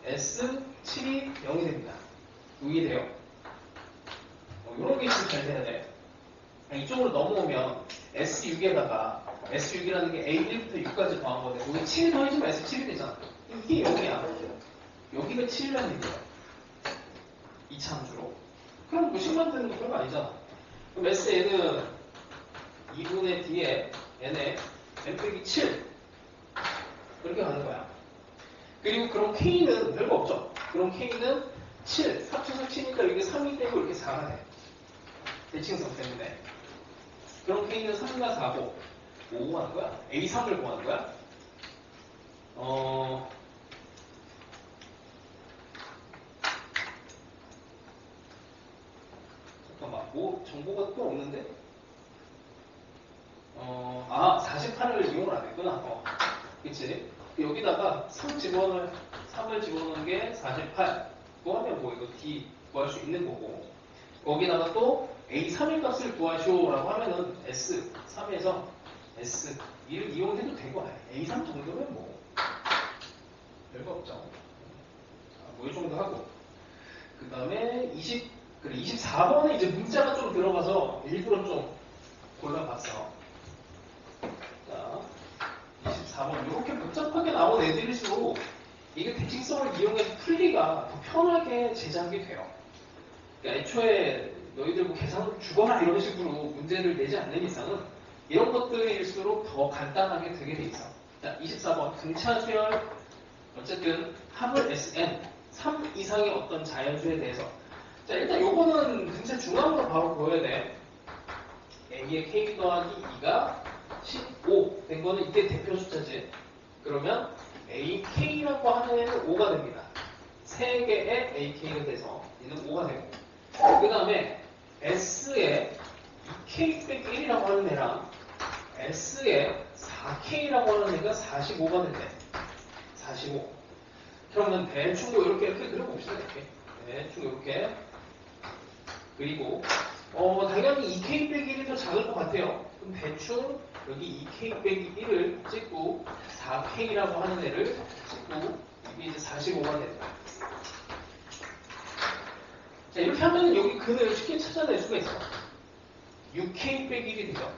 S7이 0이 됩니다. 6이 돼요. 이런 게 있으면 잘 돼야 돼. 이쪽으로 넘어오면 S6에다가 S6이라는 게 A1부터 6까지 더한 건데 거기 7이 더해지면 S7이 되잖아. 이게 0이야. 여기가 7이라는 얘기야. 이차함수로. 그럼 뭐 10만 되는 거 그런 거 아니잖아. 그럼 SN은 2분의 D에 N에 N 빼기 7 그렇게 가는 거야. 그리고 그럼 K는 별거 없죠. 그럼 K는 7 합쳐서 7이니까 여기 3이 되고 이렇게 4가 돼. 대칭성 때문에. 그럼 K는 3과 4고 뭐 구하는 거야? A3을 구하는 거야? 잠깐만, 뭐 정보가 또 없는데? 48을 이용을 안 했구나. 그치? 여기다가 3을 집어넣은 게 48. 구하면 뭐 이거 D 구할 수 있는 거고. 거기다가 또 A3의 값을 구하시오라고 하면은 S3에서 S 이를 이용해도 되고 A3 정도면 뭐 별거 없죠. 뭐 이 정도 하고 그 다음에 24번에 이제 문자가 좀 들어가서 일부러 좀 골라봤어. 자, 24번 이렇게 복잡하게 나온 애들일수록 이게 대칭성을 이용해서 풀기가 더 편하게 제작이 돼요. 그러니까 애초에 너희들 뭐 계산을 주거나 이런 식으로 문제를 내지 않는 이상은 이런 것들일수록 더 간단하게 되게 돼 있어. 자, 24번 등차 수열 어쨌든 합을 SN 3 이상의 어떤 자연수에 대해서 자 일단 요거는 등차 중앙으로 바로 보여야 돼. A의 K 더하기 2가 15 된 거는 이때 대표 숫자지. 그러면 AK라고 하는 애는 5가 됩니다. 3개의 AK가 돼서 얘는 5가 되고 그 다음에 S의 2K 빼기 1이라고 하는 애랑 S의 4K라고 하는 애가 45가 된대. 45. 그러면 대충 이렇게 그려봅시다. 이렇게. 대충 이렇게. 그리고 당연히 2K 빼기 1이 더 작을 것 같아요. 그럼 대충 여기 2K 빼기 1을 찍고 4K라고 하는 애를 찍고 이게 이제 45가 됩니다. 자 이렇게 하면 여기 근을 쉽게 찾아낼 수가 있어. 6K 빼기 1이 되죠.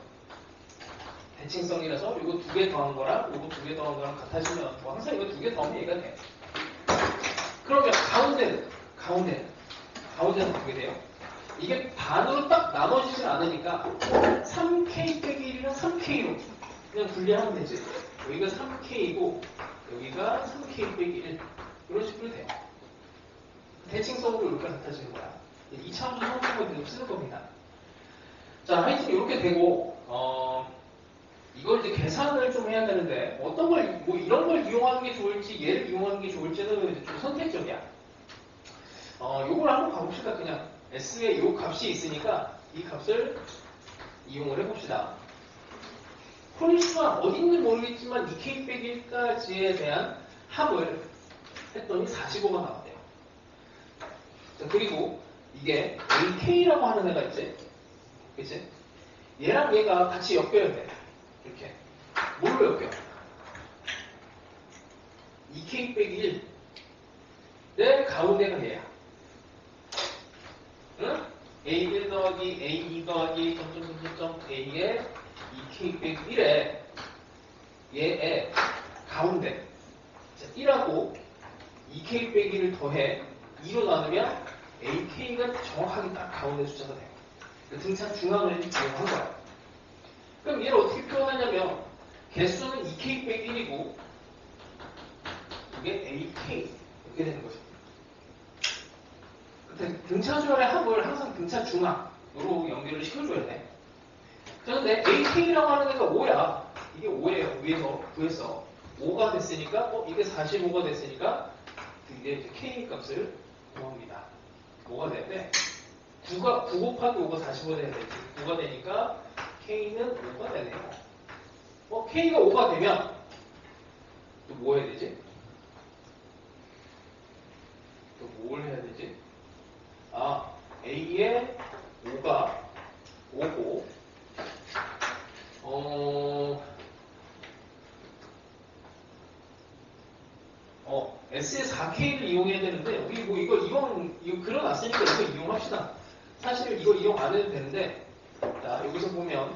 대칭성이라서 이거 2개 더한 거랑 이거 2개 더한 거랑 같아지면 뭐 항상 이거 2개 더하면 얘가 돼. 그러면 가운데는 어떻게 돼요? 이게 반으로 딱 나눠지진 않으니까 3K 빼기 1이랑 3K로 그냥 분리하면 되지. 여기가 3K이고 여기가 3K 빼기 1 이런 식으로 돼요. 대칭성으로 이렇게 같아지는 거야. 2차원적 성분을 계속 쓰는 겁니다. 자, 하여튼 이렇게 되고 이걸 이제 계산을 좀 해야 되는데 어떤 걸, 뭐 이런 걸 이용하는 게 좋을지 얘를 이용하는 게 좋을지는 이제 좀 선택적이야. 요걸 한번 가봅시다. 그냥 S에 요 값이 있으니까 이 값을 이용을 해봅시다. 코니스가 어딘지 모르겠지만 2K 빼기 1까지에 대한 합을 했더니 45가 나왔대요. 자, 그리고 이게 AK라고 하는 애가 있지? 그치? 얘랑 얘가 같이 엮여야 돼. 이렇게. 뭘로 엮여? 2K 빼기 1의 가운데가 얘야. 응? A1 더하기 A2 더하기 점점점점 A의 2K 빼기 1에 얘의 가운데 1하고 2K 빼기를 더해 2로 나누면 AK가 정확하게 딱 가운데 숫자가 돼요. 등차 중앙을 이용한 거야. 그럼 얘를 어떻게 표현하냐면 개수는 2K 빼기 1이고 이게 AK 이렇게 되는 거죠. 등차수열의 합을 항상 등차 중앙으로 연결을 시켜줘야 돼. 그런데 AK라고 하는 애가 5야. 이게 5예요. 위에서 구해서 5가 됐으니까 이게 45가 됐으니까 이게 이제 K 값을 구합니다. 5가 되는데 9 곱하기 5가 45 돼야 되지. 9가 되니까 K는 5가 되네요. K가 5가 되면 또 뭐 해야 되지? 또 뭘 해야 되지? A의 5가 5고 S의 4K를 이용해야 되는데 우리 뭐 이거 그려놨으니까 이거 이용합시다. 사실 이거 이용 안 해도 되는데 자 여기서 보면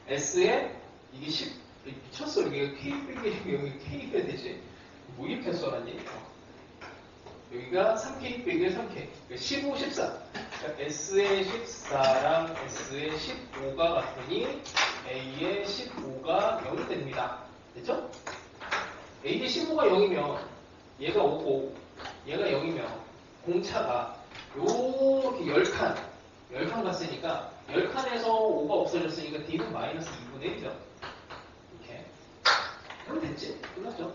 S에 이게 10 미쳤어. 여기가 K 빼기 여기 K 빼야 되지. 뭐 이렇게 써놨니? 여기가 3K 빼기 3K 15, 14 그러니까 S의 14랑 S의 15가 같으니 A의 15가 0이 됩니다. 됐죠? A의 15가 0이면 얘가 5고 얘가 0이면 공차가 요렇게 10칸 갔으니까 10칸에서 5가 없어졌으니까 D는 마이너스 2분의 1이죠. 이렇게 그럼 됐지? 끝났죠?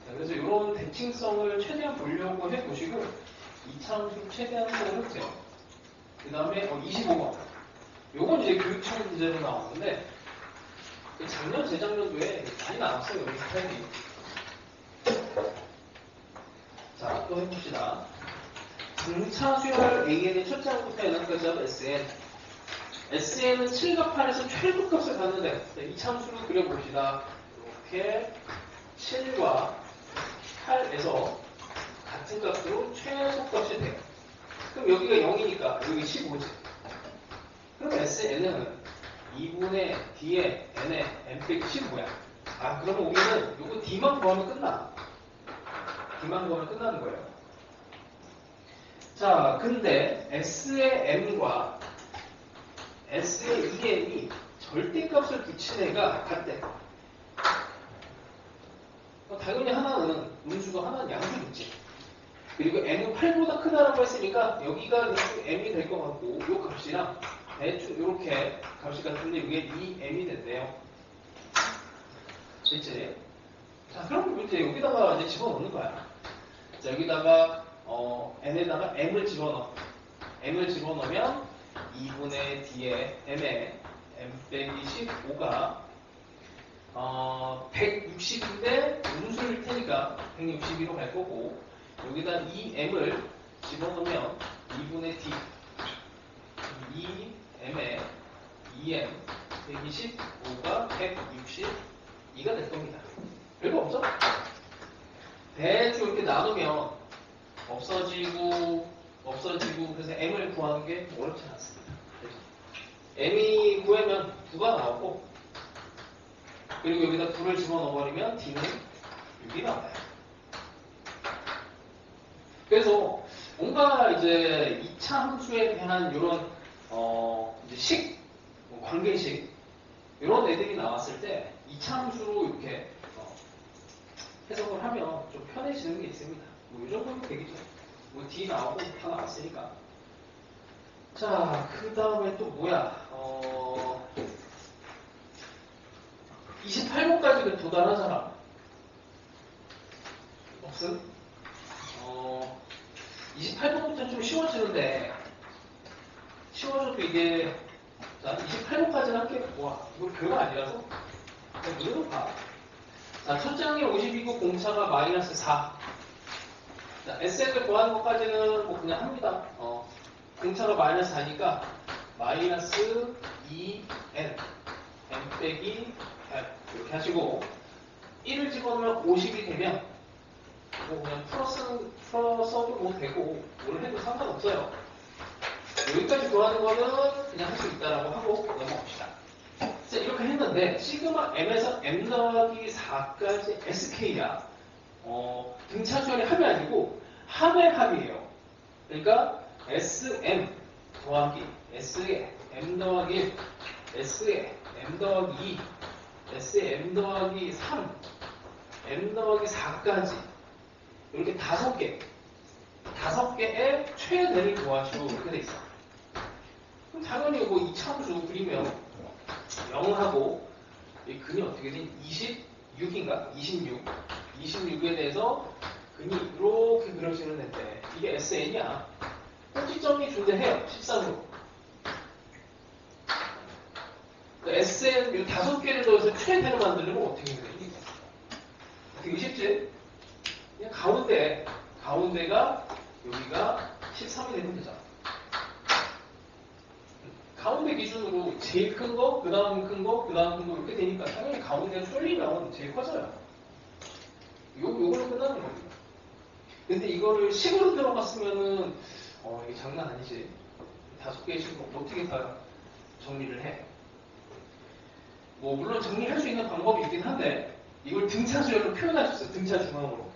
자, 그래서 이런 대칭성을 최대한 보려고 해보시고 이차함수 최대한 생각을 해보세요. 그 다음에 25번 요건 이제 교육청 문제로 나왔는데 작년, 재작년도에 많이 나왔어요. 여기 스타일이. 자, 또 해봅시다. 등차 수열 AN의 첫째 항부터 n까지 합 SN. SN은 7과 8에서 최소값을 갖는데 이차함수를 그려봅시다. 이렇게 7과 8에서 같은 값으로 최소값이 돼요. 그럼 여기가 0이니까 여기 15지. 그럼 SN은 2분의 D의 N의 N 빼기 15야. 그러면 우리는 요거 D만 구하면 끝나. D만 구하면 끝나는 거예요. 자, 근데 S의 M과 S의 2M이 절대값을 붙인 애가 같대. 당연히 하나는 음수가 하나는 양수겠지. 그리고 M은 8보다 크다라고 했으니까 여기가 M이 될 것 같고 요 값이랑 대충 이렇게 값이 같은데 이게 2M이 된대요. 됐지? 자, 그럼 이제 여기다가 이제 집어넣는 거야. 자, 여기다가 N에다가 M을 집어넣어. M을 집어넣으면 2분의 D의 M의 M 빼기 15가 160인데 음수일 테니까 162로 갈 거고 여기다 2M을 집어넣으면 2분의 D 2M의 2M 125가 162가 될 겁니다. 별거 없죠? 대충 이렇게 나누면 없어지고 그래서 M을 구하는 게 어렵지 않습니다. M이 구하면 9가 나오고 그리고 여기다 9를 집어넣어버리면 D는 6이 나와요. 그래서 뭔가 이제 2차 함수에 대한 이런 이제 관계식 이런 애들이 나왔을 때 2차 함수로 이렇게 해석을 하면 좀 편해지는 게 있습니다. 뭐 이 정도면 되겠죠. 뭐 D 나오고 다 나왔으니까. 자, 그 다음에 또 뭐야? 28번까지 도달하잖아. 없음? 28번부터 좀 쉬워지는데, 쉬워져도 이게, 자, 28번까지는 할게. 와, 이거 별거 아니라서. 그냥 눈으로 봐. 자, 첫째 항이 50이고 공차가 마이너스 4. 자, SN을 구하는 것까지는 뭐 그냥 합니다. 공차가 마이너스 4니까 마이너스 2n n 빼기 n 이렇게 하시고 1을 집어넣으면 50이 되면 뭐 그냥 풀어서도 뭐 되고 뭘 해도 상관없어요. 여기까지 구하는 거는 그냥 할 수 있다라고 하고 넘어갑시다. 자, 이렇게 했는데 시그마 m에서 m 더하기 4까지 sk야. 등차수열의 합이 아니고 합의 합이에요. 그러니까 sm 더하기 s의 m 더하기 1, s의 m 더하기 2, s의 m 더하기 3, m 더하기 4까지 이렇게 5개의 최대를 구하시고 이렇게 돼 있어. 그럼 당연히 뭐 이 참수 그리면 0하고 이 근이 어떻게 되니? 26인가? 26에 대해서 근이 이렇게 그려지는 애인데 이게 SN이야. 꼭지점이 존재해요. 13으로. SN 이 5개를 넣어서 최대를 만들려면 어떻게 되니? 되게 쉽지? 그냥 가운데가 여기가 13이 되면 되잖아. 가운데 기준으로 제일 큰 거, 그 다음 큰 거, 그 다음 큰 거 이렇게 되니까 당연히 가운데가 쏠리면 제일 커져요. 요걸로 끝나는 겁니다. 근데 이거를 식으로 들어갔으면은 이게 장난 아니지. 5개씩 어떻게 다 정리를 해. 뭐 물론 정리할 수 있는 방법이 있긴 한데 이걸 등차수열로 표현할 수 있어요. 등차 중앙으로.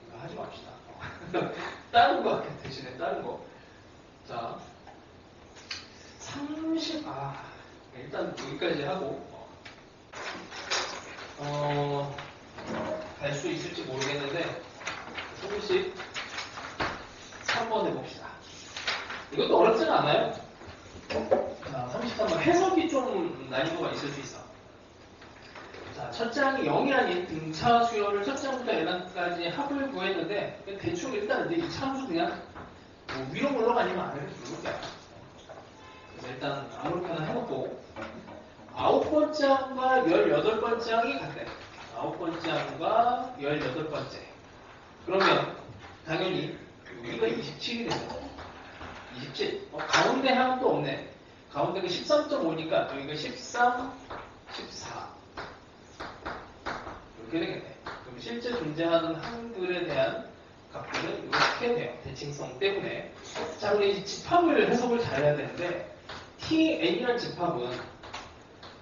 이거 하지 맙시다. 다른 거 할게요. 대신에 다른 거. 자, 30, 일단 여기까지 하고 갈 수 있을지 모르겠는데 조금씩 3번 해봅시다. 이것도 어렵지는 않아요. 자, 33번 해석이 좀 난이도가 있을 수 있어. 자, 첫째 항이 0이 아닌 등차 수열을 첫째 항부터 n항까지 합을 구했는데 대충 일단 이 참수 그냥 뭐 위로 올라가니면 아래로 누를게요. 그래서 일단 아무렇게나 해놓고 9번째 항과 18번째 항이 같대. 9번째 항과 18번째. 그러면 당연히 여기가 27이 되죠. 27. 가운데 항도 없네. 가운데가 13.5니까 여기가 13, 14. 이렇게 되겠네. 그럼 실제 존재하는 항들에 대한 값들은 이렇게 돼요. 대칭성 때문에. 자, 우리 집합을 해석을 잘 해야 되는데 TN이라는 집합은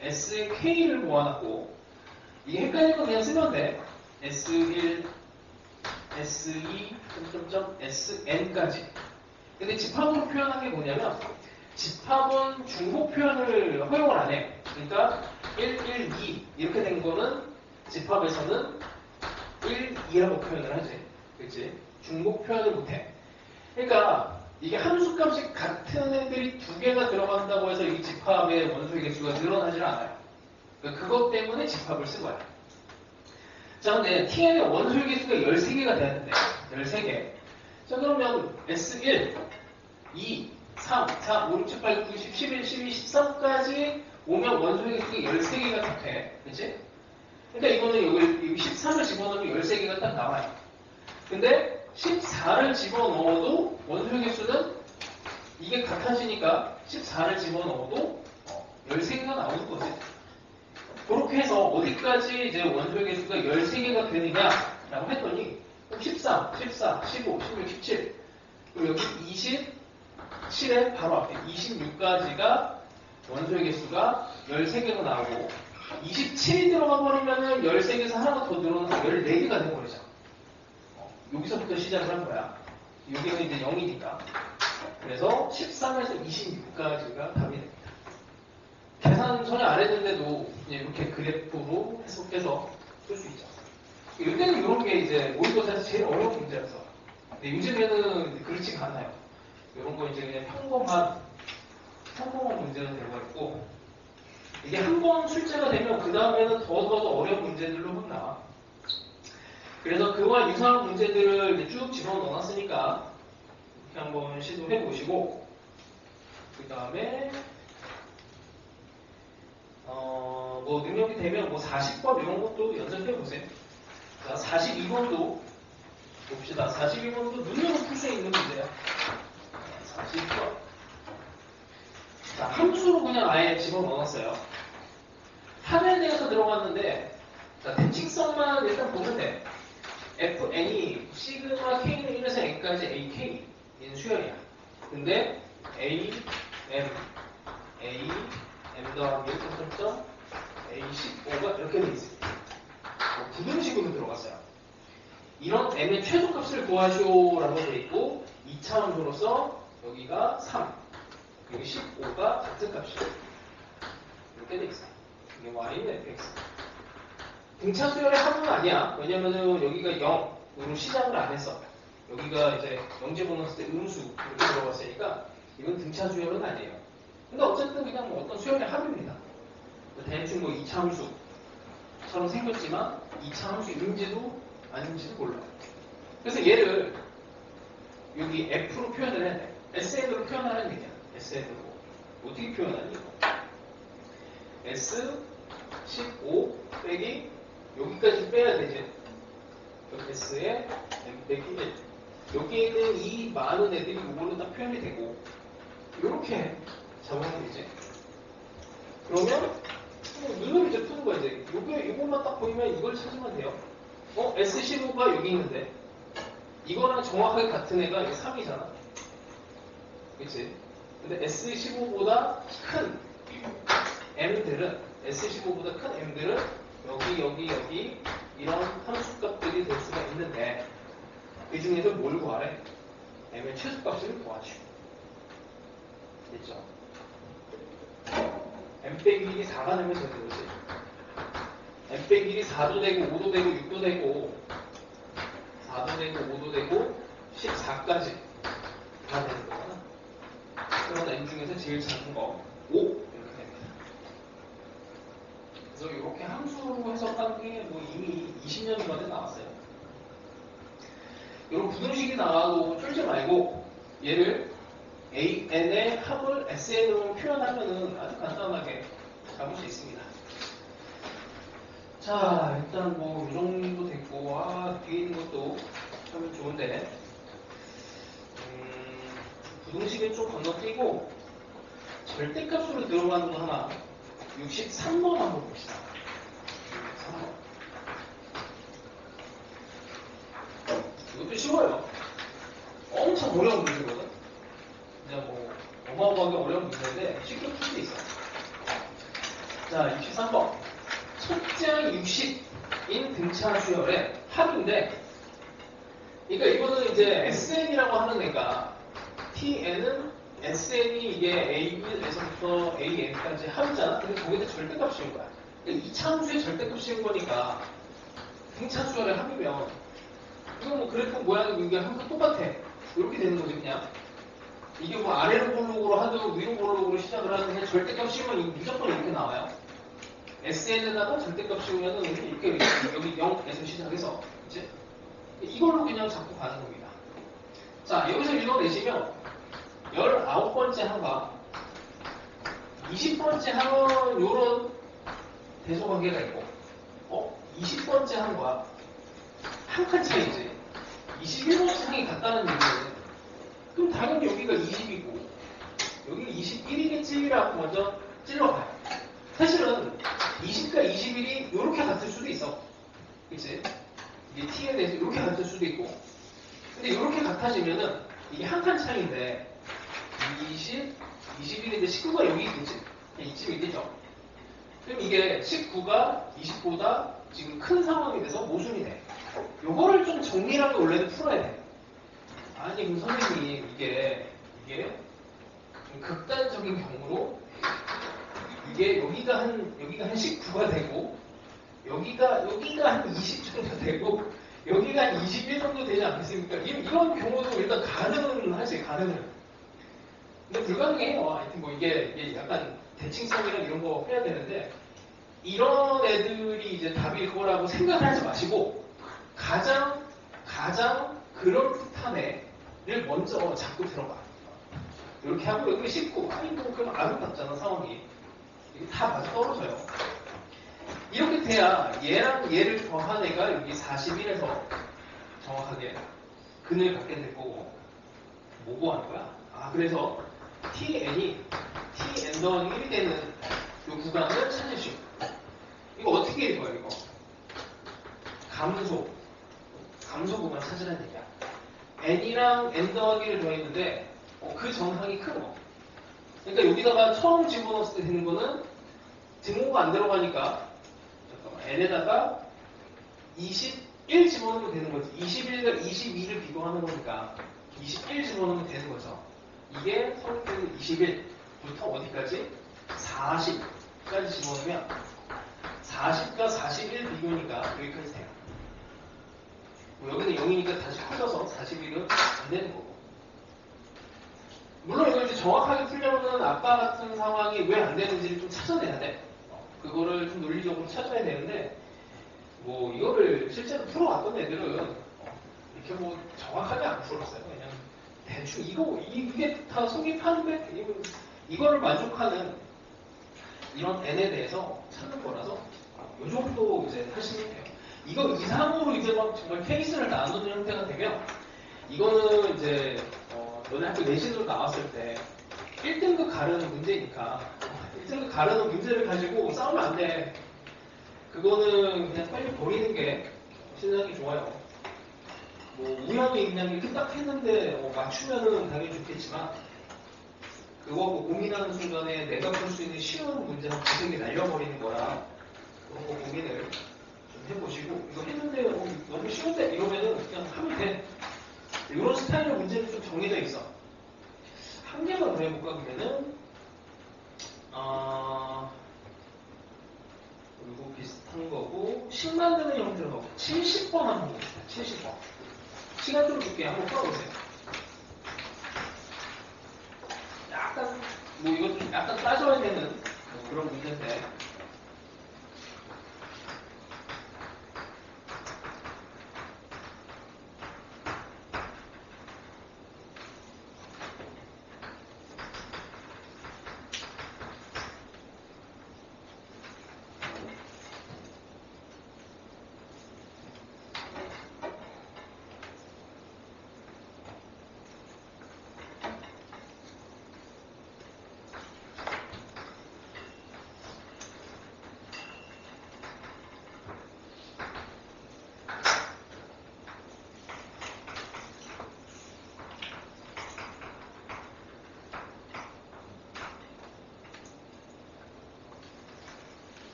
SK를 모아놨고 이게 헷갈리면 그냥 쓰면 돼. S1, S2, SN까지. 근데 집합으로 표현한 게 뭐냐면 집합은 중복 표현을 허용을 안 해. 그러니까 1, 1, 2 이렇게 된 거는 집합에서는 1, 2라고 표현을 하지. 그치? 중복 표현을 못해. 그러니까 이게 함수 값이 같은 애들이 2개가 들어간다고 해서 이 집합의 원소의 개수가 늘어나질 않아요. 그러니까 그것 때문에 집합을 쓴 거야. 자, 근데 TN의 원소의 개수가 13개가 되는데 13개. 자, 그러면 S1, 2, 3, 4, 5, 6, 7, 8, 9, 10, 11, 12, 13까지 오면 원소의 개수가 13개가 딱 돼. 그치? 그러니까 이거는 여기 13을 집어넣으면 13개가 딱 나와요. 근데 14를 집어넣어도 원소의 개수는 이게 같아지니까 14를 집어넣어도 13개가 나오는 거지. 그렇게 해서 어디까지 이제 원소의 개수가 13개가 되느냐라고 했더니 13, 14, 15, 16, 17 그리고 여기 27의 바로 앞에 26까지가 원소의 개수가 13개가 나오고 27이 들어가 버리면은 13개에서 하나가 더 늘어나서 14개가 돼버리죠. 여기서부터 시작을 한 거야. 여기는 이제 0이니까. 그래서 13에서 26까지가 답이 됩니다. 계산 전혀 안 했는데도 이렇게 그래프로 해석해서 쓸 수 있죠. 이때는 이런 게 이제 모의고사에서 제일 어려운 문제라서. 근데 요즘에는 그렇지가 않아요. 이런 거 이제 그냥 평범한 문제가 되고 있고, 이게 한 번 출제가 되면 그 다음에는 더 어려운 문제들로 막 나와. 그래서 그와 유사한 문제들을 이제 쭉 집어넣어놨으니까 이렇게 한번 시도해 보시고, 그 다음에 뭐 능력이 되면 뭐 40번 이런 것도 연습해 보세요. 자, 42번도 봅시다. 42번도 눈으로 풀 수 있는 문제야. 40번. 자, 함수로 그냥 아예 집어넣었어요. 합에 대해서 들어갔는데, 자, 대칭성만 일단 보면 돼. fn이 시그마 k는 1에서 n까지 ak인 수열이야. 근데 a, m, 더하기 1.0, a15가 이렇게 돼 있어요. 부등식으로 들어갔어요. 이런 m의 최소값을 구하시오라고 돼 있고, 2차원으로서 여기가 3, 여기 15가 같은 값이에요. 이렇게 돼 있어요. 이게 y는 fx. 등차 수열의 합은 아니야. 왜냐면은 여기가 0으로 시작을 안 했어. 여기가 이제 영집어넣었을 때 음수 이렇게 들어갔으니까 이건 등차 수열은 아니에요. 근데 어쨌든 그냥 뭐 어떤 수열의 합입니다. 대충 뭐 2차 함수처럼 생겼지만 2차 함수인지도 아닌지도 몰라요. 그래서 얘를 여기 f로 표현을 해야 돼. sn으로 표현하라는 얘기야. sn으로. 어떻게 표현하니 이거? S15 빼기 여기까지 빼야 되지. s에 m 빼기 1. 여기에 있는 이 많은 애들이 이걸로 다 표현이 되고 이렇게 잡으면 되지. 그러면 눈으로 이제 푸는 거야. 이제 이것만 딱 보이면 이걸 찾으면 돼요. S15가 여기 있는데 이거랑 정확하게 같은 애가 3이잖아. 그치? 근데 S15보다 큰 M들은, S15보다 큰 M들은 여기 이런 함수값들이 될 수가 있는데 그 중에서 뭘 구하래? M의 최소값을 구하죠. 됐죠? M 빼기 1이 4가 되면 되는 거지. M 빼기 1이 4도 되고 5도 되고 6도 되고 4도 되고 5도 되고 14까지 다 되는 거잖아. 그런 M 중에서 제일 작은 거 5 이렇게 됩니다. 그래서 이렇게 함수로 해석하는 게 뭐 이미 20년 전에 나왔어요. 이런 부등식이 나와도 쫄지 말고 얘를 AN의 합을 SN으로 표현하면은 아주 간단하게 잡을 수 있습니다. 자, 일단 뭐 이 정도 됐고, 뒤에 있는 것도 참 좋은데, 부등식을 좀 건너뛰고 절대값으로 들어가는 거 하나, 63번 한번 봅시다. 63번. 이것도 쉬워요. 엄청 어려운 문제거든. 그냥 뭐 어마어마하게 어려운 문제인데 쉽게 풀 수 있어. 자, 63번. 첫째 60인 등차 수열의 합인데, 그러니까 이거는 이제 SN이라고 하는 애가 TN은 SN이 이게 A1에서부터 AN까지 합이잖아. 근데 거기다 절대값 씌운 거야. 그러니까 2차 함수의 절대값 씌운 거니까 등차 수열의 합이면 이거 뭐 그래프 모양이 이게 항상 똑같아. 이렇게 되는 거지 그냥. 이게 뭐 아래로 볼록으로 하든 위로 볼록으로 시작을 하든 그냥 절대값 씌우면 무조건 이렇게 나와요. SN에다가 절대값 씌우면 이렇게 여기 0에서 시작해서 그치? 이걸로 그냥 잡고 가는 겁니다. 자, 여기서 읽어내시면 19번째 항과 20번째 항은 요런 대소관계가 있고 20번째 항과 한 칸 차이지. 21번째 항이 같다는 얘기거든. 그럼 당연히 여기가 20이고 여기가 21이겠지라고 먼저 찔러봐요. 사실은 20과 21이 이렇게 같을 수도 있어. 그치? 이게 t에 대해서 이렇게 같을 수도 있고. 근데 이렇게 같아지면은 이게 한 칸 차이인데 20, 21인데 19가 여기 있겠지? 이쯤 있겠죠? 그럼 이게 19가 20보다 지금 큰 상황이 돼서 모순이 돼. 요거를 좀 정밀하게 원래는 풀어야 돼. 아니, 그럼 선생님, 이게 좀 극단적인 경우로 이게 여기가 한 19가 되고 여기가 한 20 정도 되고 여기가 한 21 정도 되지 않겠습니까? 이런 경우도 일단 가능은 하지, 가능은. 근데 불가능해요. 하여튼 뭐 이게 약간 대칭성이랑 이런 거 해야 되는데 이런 애들이 이제 답일 거라고 생각을 하지 마시고 가장 그럴듯한 애를 먼저 잡고 들어가. 이렇게 하고 여기 씹고 아니 뭐 그럼 아름답잖아 상황이. 이게 다 맞아 떨어져요. 이렇게 돼야 얘랑 얘를 더한 애가 여기 41에서 정확하게 근을 갖게 될 거고 뭐 구하는 거야? 아 그래서 tn이 tn 더하기 1이 되는 이 구간을 찾으시오. 이거 어떻게 읽어요 이거? 감소 구간 찾으라는 얘기야. n이랑 n 더하기를 더했는데 그 전항이 큰 거. 그러니까 여기다가 처음 집어넣었을 때 되는 거는 등호가 안 들어가니까 잠깐만 n에다가 21 집어넣으면 되는 거지. 21과 22를 비교하는 거니까 21 집어넣으면 되는 거죠. 이게 성립되는 21부터 어디까지? 40까지 집어넣으면 40과 41 비교니까 여기까지 돼요. 뭐 여기는 0이니까 다시 커져서 41은 안 되는 거고. 물론 이걸 이제 정확하게 풀려면 아까 같은 상황이 왜 안 되는지를 좀 찾아내야 돼. 그거를 좀 논리적으로 찾아야 되는데 뭐 이거를 실제로 풀어왔던 애들은 이렇게 뭐 정확하게 안 풀었어요. 그냥 대충 이게 다 성립하는데 이거를 만족하는 이런 n에 대해서 찾는 거라서 이 정도 이제 하시면 돼요. 이거 이상으로 이제 막 정말 케이스를 나누는 형태가 되면 이거는 이제 너네 학교 내신으로 나왔을 때 1등급 가르는 문제니까 1등급 가르는 문제를 가지고 싸우면 안 돼. 그거는 그냥 빨리 버리는 게 신상이 좋아요. 뭐 우양이 있냐면 이렇게 딱 했는데 맞추면은 당연히 좋겠지만 그거 고민하는 순간에 내가 풀 수 있는 쉬운 문제는 구색이 날려버리는 거라 그런 거 고민을 좀 해보시고 이거 했는데 너무 쉬운데 이러면은 그냥 하면 돼. 이런 스타일의 문제는 좀 정해져 있어. 한 개만 더 해볼까 그러면은 이거 비슷한 거고 10 만드는 형태로 가고 70번 한번 봅시다. 70번 시간 좀 줄게 한번 풀어보세요. 약간 뭐 이것도 약간 따져야 되는 그런 문제인데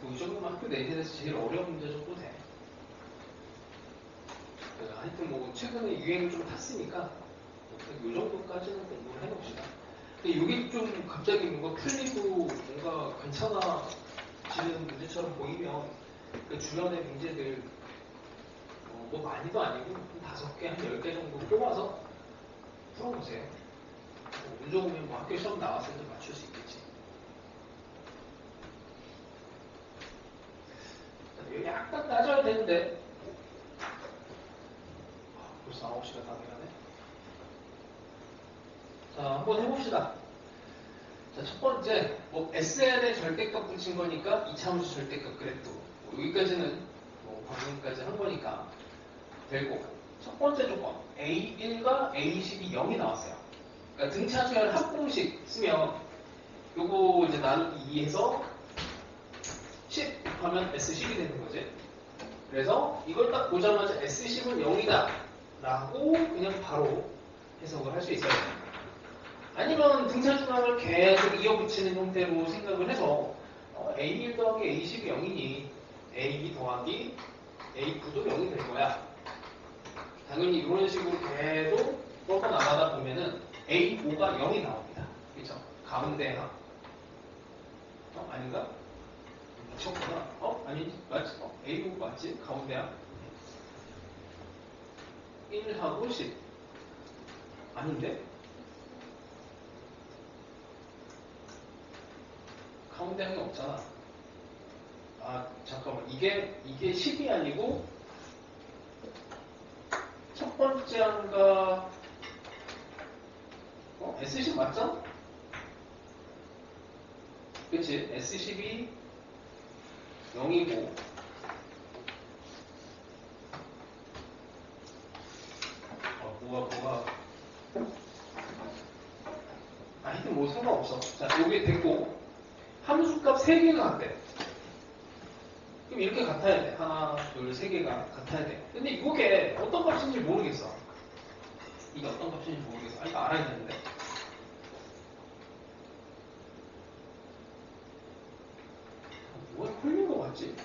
이 정도면 학교 내신에서 제일 어려운 문제 정도 돼. 하여튼 뭐 최근에 유행을 좀 탔으니까 이 정도까지는 공부를 해봅시다. 근데 이게 좀 갑자기 뭔가 풀리고 뭔가 괜찮아지는 문제처럼 보이면 그 주변의 문제들 뭐 많이도 아니고 한 5개, 한 10개 정도 뽑아서 풀어보세요. 운 좋으면 뭐 학교 시험 나왔을 때 맞출 수 있겠지. 여기 약간 따져야 되는데 벌써 9시가 다 돼가네. 자, 한번 해봅시다. 자, 첫 번째, 뭐 SN의 절대값 붙인 거니까 2차함수 절대값 그래프. 뭐 여기까지는 뭐 방금까지 한 거니까 되고. 첫 번째 조건, A1과 A10이 0이 나왔어요. 그러니까 등차수열 합공식 쓰면 요거 이제 나누기 2해서 10 하면 S10이 되는 거지. 그래서 이걸 딱 보자마자 S10은 0이다 라고 그냥 바로 해석을 할 수 있어요. 아니면 등차중앙을 계속 이어붙이는 형태로 생각을 해서 A1 더하기 A10이 0이니 A2 더하기 A9도 0이 될 거야. 당연히 이런 식으로 계속 뻗어 나가다 보면은 A5가 0이 나옵니다. 그쵸? 가운데 항. 아닌가? 미쳤구나. 아니지? 맞지? A5 맞지? 가운데 항. 1하고 10. 아닌데? 가운데 항이 없잖아. 아, 잠깐만. 이게 10이 아니고 첫 번째 항과 S10 맞죠? 그치? S10이 0이고 뭐가 하여튼 뭐 상관없어. 자, 요게 됐고 함수값 3개가 같대. 그럼 이렇게 같아야 돼. 하나, 둘, 3개가 같아야 돼. 근데 이게 어떤 값인지 모르겠어. 이게 어떤 값인지 모르겠어. 이거 알아야 되는데. 뭐가 홀린 거 같지?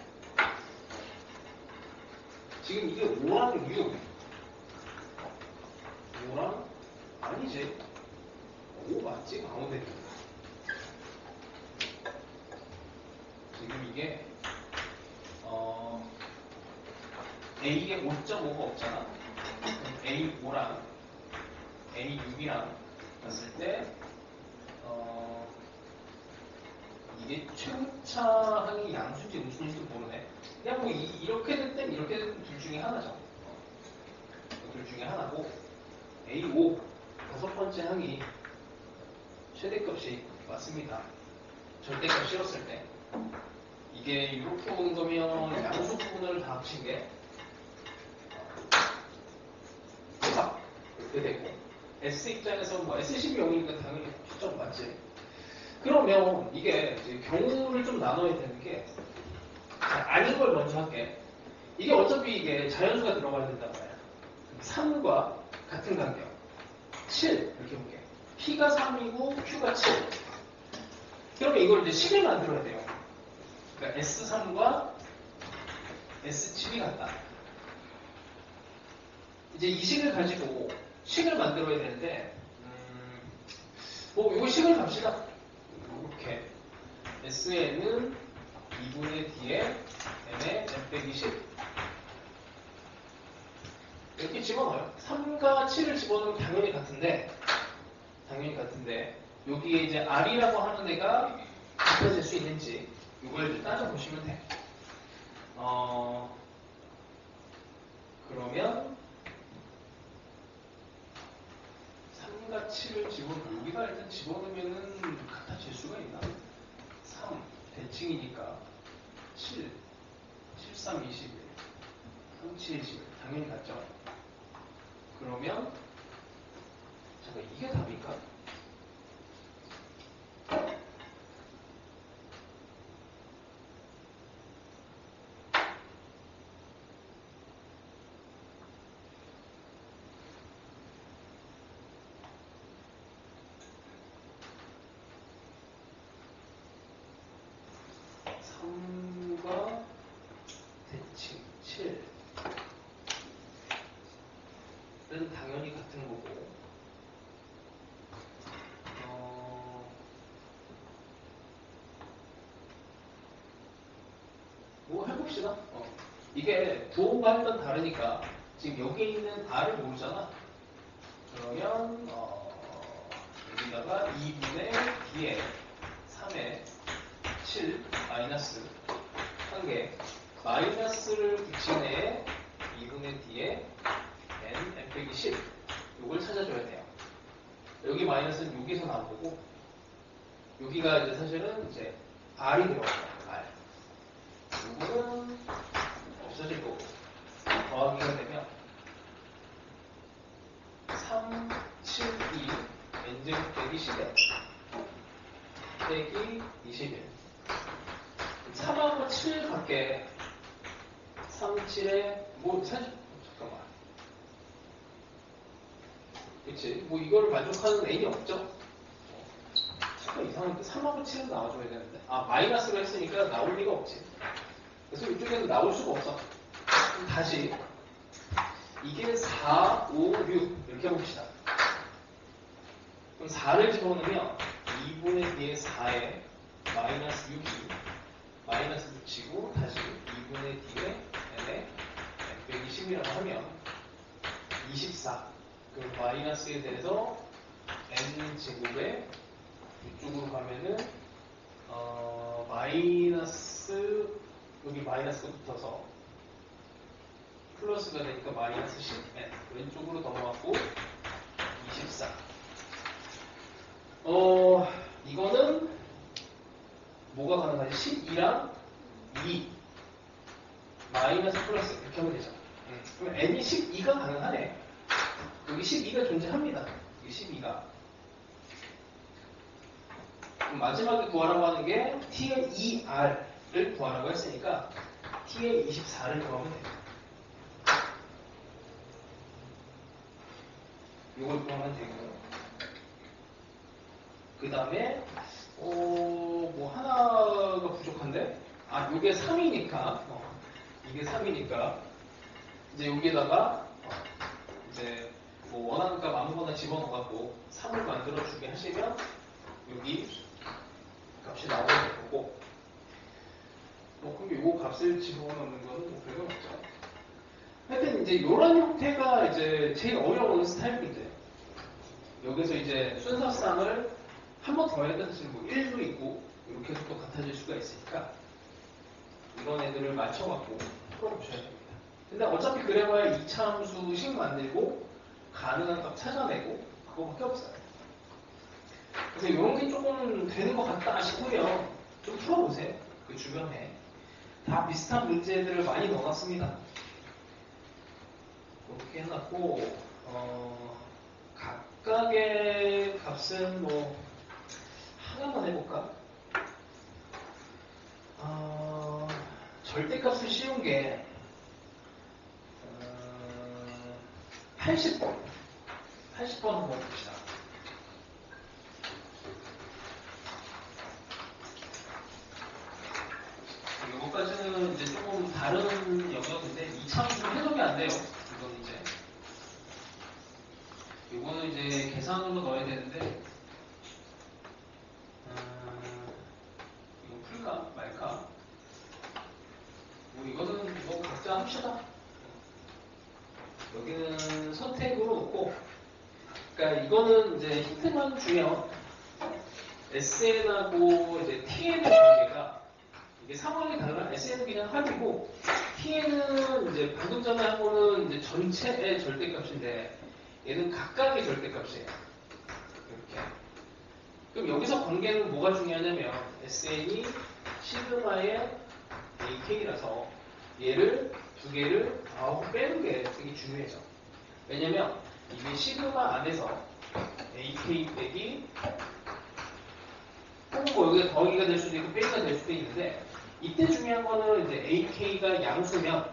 지금 이게 5랑 6. 5랑 아니지. 5 맞지? 가운데. 지금 이게 A에 5.5가 없잖아. A5랑 A6이랑 봤을 때 이게 최고차항이 양수인지 음수인지도 모르네. 그냥 뭐 이렇게 됐든 이렇게 됐든 둘 중에 하나죠. 둘 중에 하나고 A5 다섯 번째 항이 최대값이 맞습니다. 절대값 실었을 때 이게 이렇게 오는 거면 양수 부분을 다 합친 게 4 이렇게 되고 S 입장에서 뭐 S12 0이니까 당연히 초점 맞지. 그러면 이게 이제 경우를 좀 나눠야 되는 게 아닌 걸 먼저 할게. 이게 어차피 이게 자연수가 들어가야 된단 말이야. 3과 같은 간격 7 이렇게 볼게. P가 3이고 Q가 7. 그러면 이걸 이제 식을 만들어야 돼요. 그러니까 S3과 S7이 같다. 이제 이 식을 가지고 식을 만들어야 되는데 뭐 이거 식을 갑시다. 이렇게 S에는 2분의 D에 N에 F 빼기 10 이렇게 집어넣어요. 3과 7을 집어넣으면 당연히 같은데 여기에 이제 R이라고 하는 애가 같아질 수 있는지 이걸 따져보시면 돼. 그러면 3과 7을 여기다 일단 집어넣으면은 같아질 수가 있나? 3 대칭이니까 7 3, 21 3, 7, 21 당연히 같죠? 그러면 잠깐 이게 답일까? 과 대칭 7은 당연히 같은 거고 뭐 해봅시다. 이게 부호가 일단 다르니까 지금 여기에 있는 R을 모르잖아. 그러면 여기다가 2분의 D에 3에 7 마이너스 1개 마이너스를 붙인 애 2분의 D에 n 빼기 10 이걸 찾아줘야 돼요. 여기 마이너스는 여기서 나온 거고 여기가 이제 사실은 이제 R이 들어가요. R. 이거는 없어질 거고 더하기가 되면 3, 7, 2 n제곱 빼기 10에 빼기 21 3하고 7 밖에 3, 7에 뭐 사실 잠깐만 그치 뭐 이거를 만족하는 n이 없죠. 잠깐 이상한데 3하고 7은 나와줘야 되는데 마이너스로 했으니까 나올 리가 없지. 그래서 이쪽에서 나올 수가 없어. 그럼 다시 이게 4, 5, 6 이렇게 해봅시다. 그럼 4를 집어넣으면 2분의 D의 4에 마이너스 6이 마이너스 붙이고 다시 2분의 D의 n에 n 빼기 10이라고 하면 24 그럼 마이너스에 대해서 n 제곱에 이쪽으로 가면은 마이너스 여기 마이너스가 붙어서 플러스가 되니까 마이너스 10n 왼쪽으로 넘어갔고 24 이거는 뭐가 가능하지? 12랑 2 마이너스 플러스 이렇게 하면 되죠. 그럼 n이 12가 가능하네. 여기 12가 존재합니다. 여기 12가 마지막에 구하라고 하는 게 t의 2r을 구하라고 했으니까 t의 24를 구하면 됩니다. 이걸 구하면 되고요. 그 다음에 뭐 하나가 부족한데 이게 3이니까 이게 3이니까 이제 여기에다가 이제 뭐 원하는 값 아무거나 집어넣어갖고 3을 만들어주게 하시면 여기 값이 나오게 될 거고 그럼 이거 값을 집어넣는 거는 뭐 별거 없죠. 하여튼 이제 이런 형태가 이제 제일 어려운 스타일인데 여기서 이제 순서상을 한 번 더 해야 사실 뭐 1도 있고 이렇게 해서 또 같아질 수가 있으니까 이런 애들을 맞춰갖고 풀어보셔야 됩니다. 근데 어차피 그래봐야 이차함수식 만들고 가능한 값 찾아내고 그거밖에 없어요. 그래서 이런 게 조금 되는 것 같다 싶으면 좀 풀어보세요. 그 주변에 다 비슷한 문제들을 많이 넣어놨습니다. 이렇게 해놨고 각각의 값은 뭐 하나만 해볼까? 절대값은 쉬운 게 80번 한번 봅시다. 이거까지는 이제 조금 다른 영역인데 이차함수 해석이 안 돼요. 이거는 이제 계산으로 넣어야 되는데 이거 풀까 말까? 뭐 이거는 뭐 각자 합시다. 여기는 선택으로 놓고, 그러니까 이거는 이제 힌트만 주면 SN하고 이제 TN의 관계가 이게 상황이 달라. SN은 그냥 합이고 TN은 이제 방금 전에 한 거는 이제 전체의 절대값인데 얘는 각각의 절대값이에요. 이렇게. 그럼 여기서 관계는 뭐가 중요하냐면 SN이 시그마의 AK라서 얘를 두 개를 빼는 게 되게 중요해져. 왜냐면 이게 시그마 안에서 AK 빼기 혹은 뭐 여기가 더하기가 될 수도 있고 빼기가 될 수도 있는데 이때 중요한 거는 이제 AK가 양수면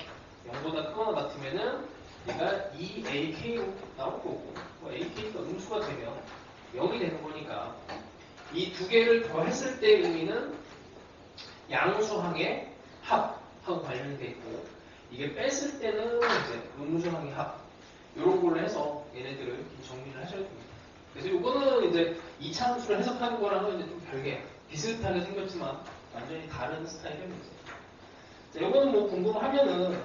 0보다 크거나 같으면은 얘가 2AK로 나올 거고 뭐 AK가 음수가 되면 0이 되는 거니까 이 두 개를 더했을 때 의미는 양수항의 합하고 관련이 돼 있고 이게 뺐을 때는 이제 음수항의 합 이런 걸로 해서 얘네들을 정리를 하셔야 됩니다. 그래서 이거는 이제 이차함수를 해석하는 거랑은 이제 좀 별개 비슷하게 생겼지만 완전히 다른 스타일의 문제. 자, 이거는 뭐 궁금하면은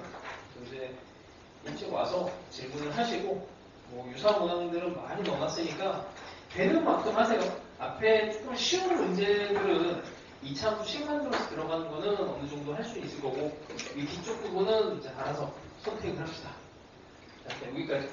이제 일찍 와서 질문을 하시고 뭐 유사한 문항들은 많이 넣어놨으니까 되는 만큼 하세요. 앞에 조금 쉬운 문제들은 2차 함수 만들어서 들어가는 거는 어느 정도 할 수 있을 거고 이 뒤쪽 부분은 이제 알아서 선택을 합시다. 자, 여기까지.